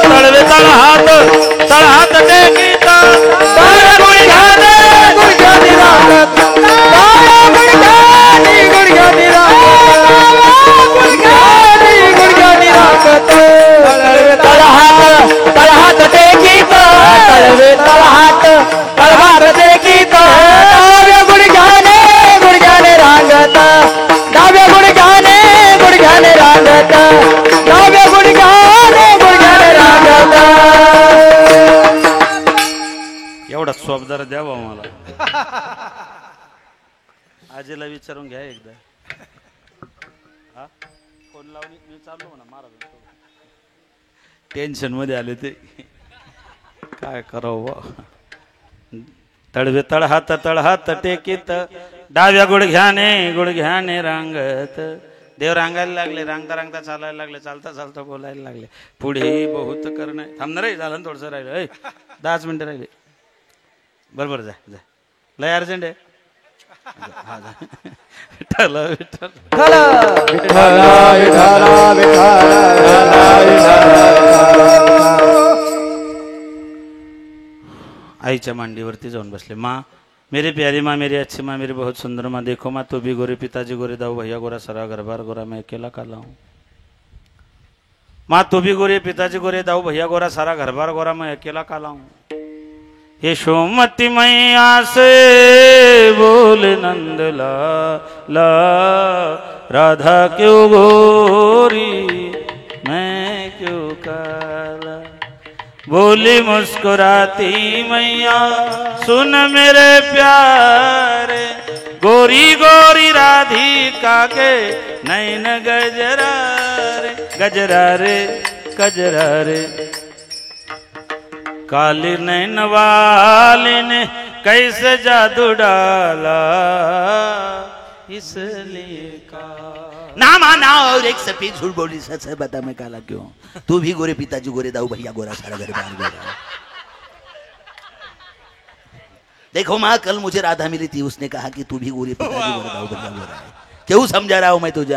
तळवे तळहात टेकीत डाव्या गुडघ्याने गुडघ्याने रांगत डाव्या गुडघ्याने गुडघ्याने रांगत गुडघ्याने गुडघ्याने रांगत तळहात टेकीत तळवे तळहात टेकीत डाव्या गुडघ्याने गुडघ्याने रांगत डाव्या गुडघ्याने गुडघ्याने रांगत डाव्या गुडघ्याने गुडघ्याने रांगत एवढा स्वप जरा द्यावा मला आजीला विचारून घ्या एकदा हा फोन लावून मी चाललो म्हणा महाराज टेन्शन मध्ये आले ते काय करावं तळवे तळहात टेकीत डाव्या गुडघ्याने रांगत देव रांगायला लागले रांगता चालायला लागले चालता बोलायला लागले पुढे बहुत करणं थांबणार रे झालं थोडस राहिलं 10 मिनिटं राहिले बरोबर जा लय अर्जंट आहे विठ्ठल आईच्या मांडीवरती जाऊन बसले माँ मेरी प्यारी माँ मेरी अच्छी माँ मेरी बहुत सुंदर माँ देखो माँ तू भी गोरे पिताजी गोरे दाऊ भैया गोरा सरा घर बार गोरा मैं अकेला काला हूँ माँ तू भी गोरे पिताजी गोरे दाऊ भैया गोरा सारा घर बार गोरा मैं अकेला काला हूँ यशोमती मैया से बोल नंद ला राधा क्यों गोरी मैं क्यों काला बोली मुस्कुराती मैया सुन मेरे प्यारे गोरी गोरी राधिका के नैन गजरा रे काली नैन वाली ने कैसे जादू डाला इसलिए का ना माना और एक सफेद झूठ बोली सच है बता मैं काला क्यों तू भी गोरे पिताजी गोरे दाऊ भैया गोरा सारा घर बार गोरा देखो माँ कल मुझे राधा मिली थी उसने कहा कि तू भी गोरे पिताजी गोरे दाऊ भैया गोरा है क्यों समझा रहा हूं मैं तुझे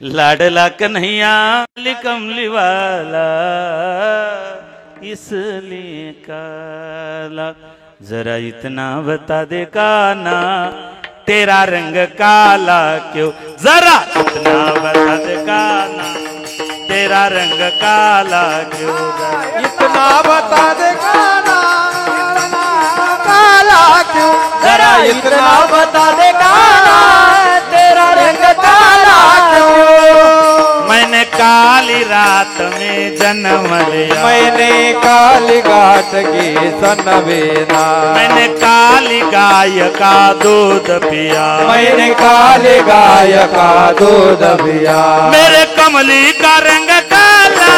लाडला कन्हैया कमली वाला इसलिए काला जरा इतना बता दे काना तेरा रंग काला क्यों जरा इतना बता दे काना तेरा रंग काला क्यों इतना बता दे काला क्यों जरा इतना बता दे काला तेरा रंग काला क्यों मैंने काली रात में जन्म लिया मैंने काली घाट की सनवेदा मैंने काली गाय का दूध पिया मैंने काली गाय का दूध पिया मेरे कमली का रंग काला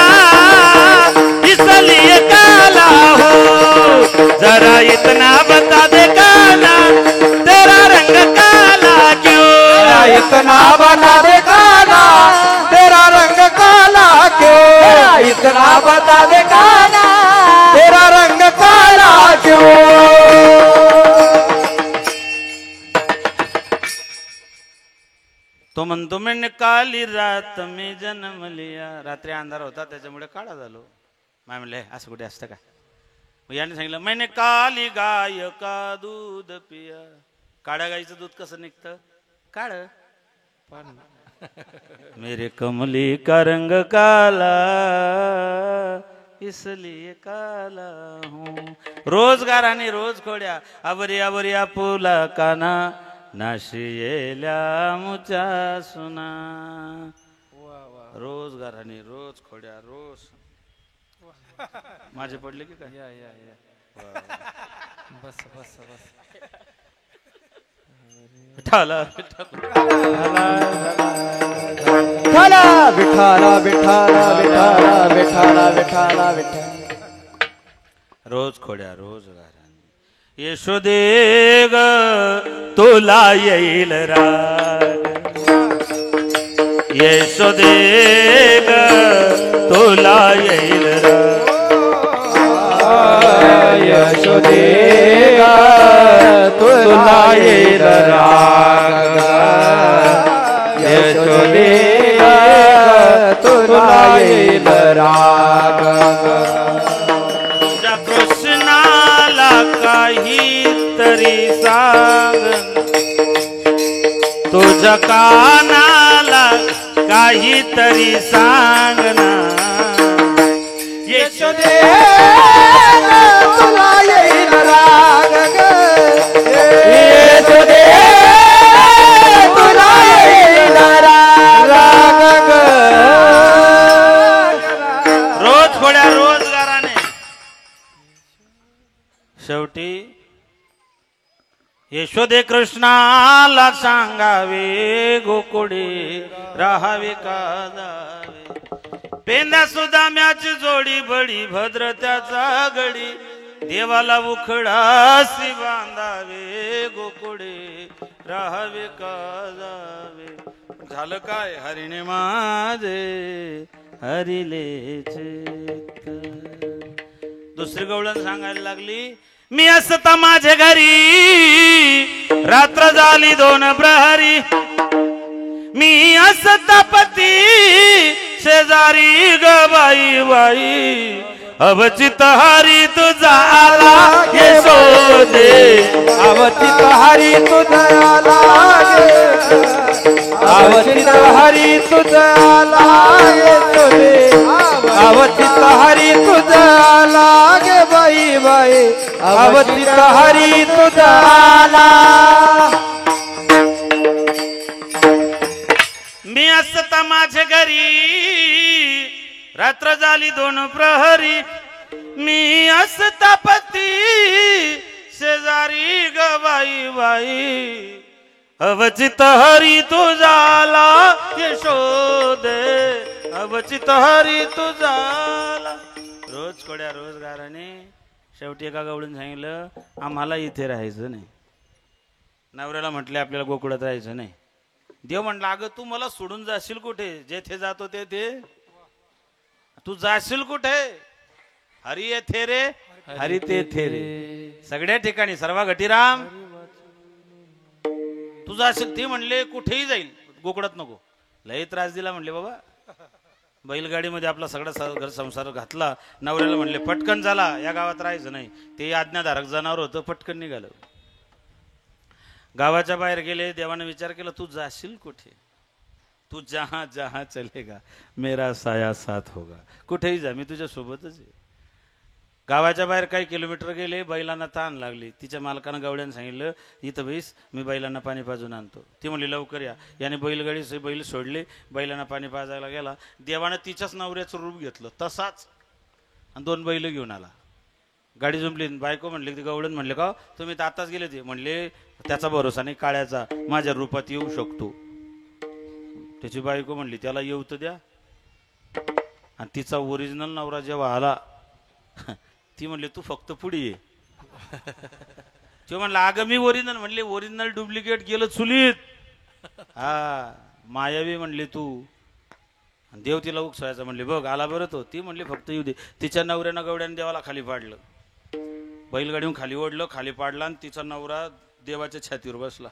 इसलिए काला हो जरा इतना बता दे काला तेरा रंग काला क्यों इतना बता दे काला तेरा रंग काला क्यों इतना बता दे काला तेरा रंग काला क्यों तो म्हणतो मैंने काली रात में जन्म लिया रात्री अंधार होता त्याच्यामुळे काळा झालो माय म्हणले असं कुठे असतं का मग याने सांगितलं मैंने काली गाय का दूध पिया काळ्या गाईचं दूध कसं निघतं काळ मेरे कमली का रंग काला इसलिए काला हूँ रोजगार आणि रोज खोड्या आवरी आवरी आपुला काना नाशियेल्या मुच्या सुना. रोज घराने रोज खोड्या रोज माझे पडले की काय? या या या बस बस बस विठाला विठाला विठाला विठाला विठाला विठाला विठाला विठाला. रोज खोड्या रोज घराने यशोदे ग तुला येईल राग. यशोदे ग तुला येईल राग. यशोदे तुला येईल राग. यशोदे तुला येईल राग. तुझ्या कृष्णाला काहीतरी सांग. तुझ्या कानाला काहीतरी सांग ना. यशोदे तुला येईल राग ग. यशोदे तुला येईल राग ग. रोज खोड्या रोजगाराने शेवटी यशोदे कृष्णाला सांगावे गोकुळे राहावे का जावे. पेंदा सुदाम्याची जोडी बडी भद्र त्याचा गडी. देवाला उखडासी बांधावे गोकुळे राहावे का जावे. झालं काय हरिणे माझे हरिले चित्त. दुसरी गवळण सांगायला लागली मी असता माझ्या घरी रात्र झाली 2 प्रहरी. मी असता पती शेजारी ग बाई बाई. अवचित हरी तुझा आला यशोदे. अवचित हरी तुझा आला. अवचित हरी तुझा आला यशोदे. अवचित हरी तुझा आला गे बाई बाई. अवचित हरी तुझा आला. मी असता माझ्या घरी रात्र झाली 2 प्रहरी. मी असता पती शेजारी ग बाई बाई. अवचित हरी तुझाला यशोदे. अवचित हरी तुझाला. रोज कोड्या रोजगाराने शेवटी एका गवळून सांगितलं आम्हाला इथे राहायचं नाही. नवऱ्याला म्हटले आपल्याला गोकुळात राहायचं नाही. देव म्हटलं अगं तू मला सोडून जाशील कुठे. जेथे जातो तेथे तू जाशील कुठे. हरी येथे रे हरी तेथे रे. सगळ्या ठिकाणी सर्व घटीराम तू जाशील. ते म्हणले कुठेही जाईल गोकुळात नको. लय त्रास दिला म्हणले बाबा. बैलगाडीमध्ये आपला सगळा घर संसार घातला. नवऱ्याला म्हणले पटकन झाला या गावात राहायचं नाही. ते आज्ञाधारक जनावर होतं पटकन निघालं. गावाच्या बाहेर गेले. देवाने विचार केला तू जाशील कुठे. तू जहां जहां चलेगा मेरा साया साथ होगा. कुठेही जा मी तुझ्या सोबतच आहे. गावाच्या बाहेर काही किलोमीटर गेले. बैलांना ताण लागली. तिच्या मालकानं गवड्यानं सांगितलं इथं बैस मी बैलांना पाणी पाजून आणतो. ती म्हणली लवकर या. याने बैलगाडी बैल सोडले. बैलांना पाणी पाजायला गेला. देवानं तिच्याच नवऱ्याचं रूप घेतलं तसाच आणि 2 बैल घेऊन आला. गाडी जुंपली. बायको म्हणली ती गवडण म्हणले का तुम्ही तर आताच गेले. ते म्हणले त्याचा भरोसा नाही काळ्याचा माझ्या रूपात येऊ शकतो. त्याची बायको म्हणली त्याला येऊ तर द्या. आणि तिचा ओरिजिनल नवरा जेव्हा आला ती म्हणली तू फक्त पुढे ये. ते म्हणलं अगं मी ओरिजिनल. म्हणले ओरिजिनल डुप्लिकेट गेलं चुलीत. हा मायावी म्हणली तू. देव तिला उकसायचा. म्हणले बघ आला बरं तो. ती म्हणली फक्त येऊ दे. तिच्या नवऱ्यानं गवड्यानं देवाला खाली पाडलं. बैलगाडीहून खाली ओढलं खाली पाडला आणि तिचा नवरा देवाच्या छातीवर बसला.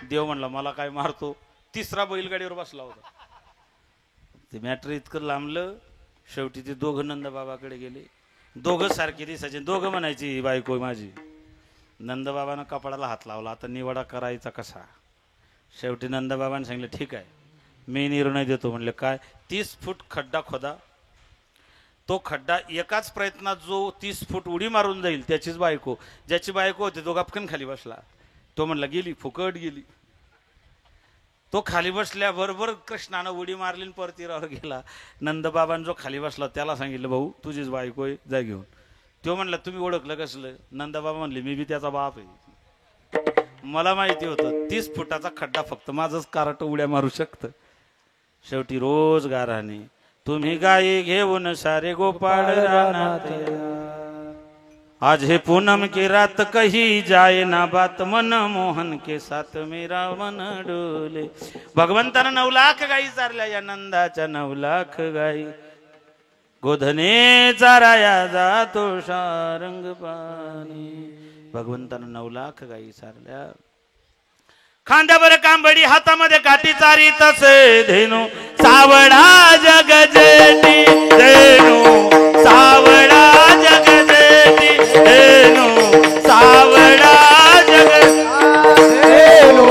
देव म्हणला मला काय मारतो. 3रा बैलगाडीवर बसला होता. ते मॅटर इतकं लांबलं. शेवटी ते दोघं नंदबाबाकडे गेले. दोघं सारखी दिसायचे. दोघं म्हणायची बायको माझी. नंदबाबानं कपाळाला हात लावला. आता निवाडा करायचा कसा. शेवटी नंदबाबाने सांगितलं ठीक आहे मी निर्णय देतो. म्हणले काय. 30 फूट खड्डा खोदा. तो खड्डा एकाच प्रयत्नात जो 30 फूट उडी मारून जाईल त्याचीच बायको. ज्याची बायको होती तो गपकन खाली बसला. तो म्हणला गेली फुकट गेली. तो खाली बसल्याबरोबर कृष्णानं उडी मारली आणि परत तीरावर गेला. नंदबाबांनी जो खाली बसला त्याला सांगितलं, भाऊ तुझीच बायको आहे, जा घेऊन. तो म्हणला, तुम्ही ओळखलं कसलं? नंदबाबा म्हणले, मी बी त्याचा बाप आहे, मला माहिती होतं 30 फुटाचा खड्डा फक्त माझंच कार्ट उड्या मारू शकतं. शेवटी रोज गाराने तुम्ही गाई घेऊन सारे गोपाळ रानात, आज हे पूनम की रात कही जाए ना बात, मन मोहन के साथ मेरा मन डोले. भगवंतानं 9 लाख गाई चारल्या, या नंदाच्या 9 लाख गाई. गोधने चाराया जातो शारंग पाणी. भगवंतानं 9 लाख गाई चारल्या. खांद्यावर कांबडी, हातामध्ये काठी चारी तसे धेनू, सावळा जग जेठी धेनू, सावळा जग जेठी धेनू, सावळा जग धेनू,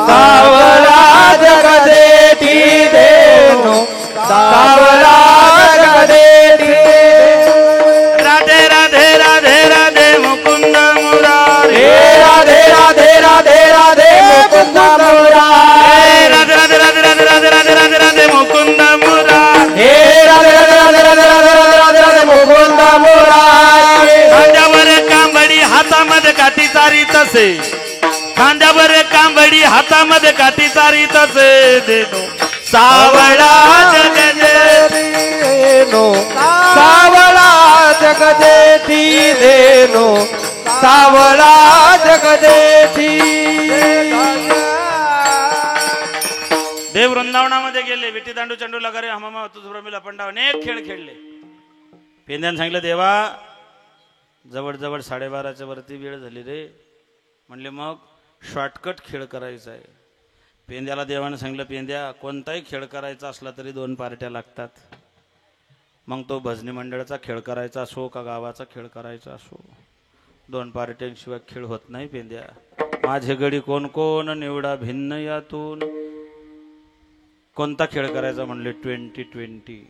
सावळा जग जेठी धेनू, सावळा जग जेठी. राधे राधे राधे राधे मुकुंद मुरारी, राधे राधे राधे राधे मुकुंद मुरारी, राधे राधे राधे राधे राधे राधे राधे राधे मुकुंद मुरारी, राधे राधे राधे राधे राधे राधे राधे मुकुंद मुरारी. खांद्यावर कांबडी, हातामध्ये काठी चारी तसे, खांद्यावर कांबडी, हातामध्ये काठी चारी तसे देनो, सावळा जग धेनू, सावळा जग जेठी धेनू, सावळा जग जेठी. देव वृंदावनामध्ये गेले, विटी दांडू चंडू लगारे हमामा तुझ्या पंडा अनेक खेळ खेळले. पेंद्यानं सांगितलं, देवा जवळ जवळ 12:30च्या वरती वेळ झाली रे. म्हणले मग शॉर्टकट खेळ करायचा आहे. पेंद्याला देवानं सांगितलं, पेंद्या कोणताही खेळ करायचा असला तरी 2 पार्ट्या लागतात. मग तो भजनी मंडळाचा खेळ करायचा असो का गावाचा खेळ करायचा असो, 2 पार्ट्यांशिवाय खेळ होत नाही पेंद्या. माझे गडी कोण कोण निवडा भिन्न यातून. कोणता खेळ करायचा म्हणले 2020.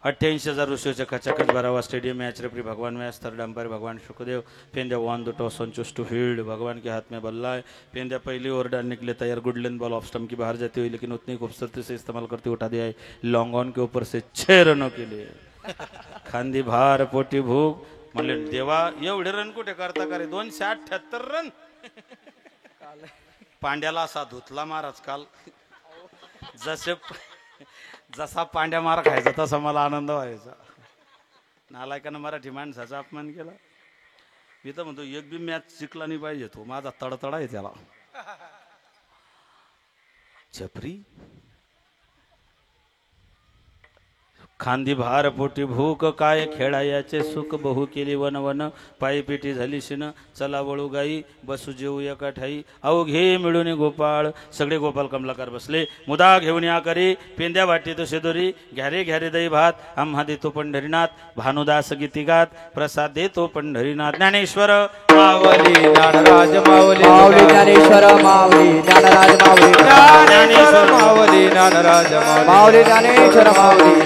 88,000 ऋषियों खचाखच भरावा स्टेडियम मैच रेफरी भगवान मैच थर्ड अंपायर भगवान Shukradev. Pandya won the toss and choose to field, भगवान के हाथ में बल्ला है. पेंद्या पहली ओवर डालने के लिए तैयार, good length ball off stump की बाहर जाती हुई लेकिन उतनी खूबसूरती से इस्तेमाल करते उठा दिया है लॉन्ग ऑन के ऊपर से 6 रनों के लिए. खांदी भार पोटी भूक. म्हणले देवा एवढे रन कुठे करता का रे? 278 रन. पांड्याला असा धुतला महाराज काल, जसा पांड्या मार खायचा तसा मला आनंद व्हायचा. नालायकानं मराठी माणसाचा अपमान केला. मी तर म्हणतो एक बी मॅच जिंकला नाही पाहिजे, तो माझा तडतडा आहे त्याला. छपरी खांदी भार पोटी भूक, काय खेळायाचे सुख, बहु केली वन वन, पायी पिटी झाली शिन, चला वळू गाई, बसू जेऊ एका ठाई, अवघे मिळून गोपाळ. सगळे गोपाल कमलाकार बसले. मुदा घेऊन या करी, पेंद्या वाटी तो शेदोरी, घ्यारे घ्यारे दही भात, आम्हा देतो पंढरीनाथ, भानुदास गीती गात, प्रसाद देतो पंढरीनाथ. ज्ञानेश्वर मावली ज्ञानराज मावली, मावली ज्ञानेश्वर मावली ज्ञानराज मावली, ज्ञानेश्वर मावली ज्ञानराज मावली, मावली ज्ञानेश्वर मावली.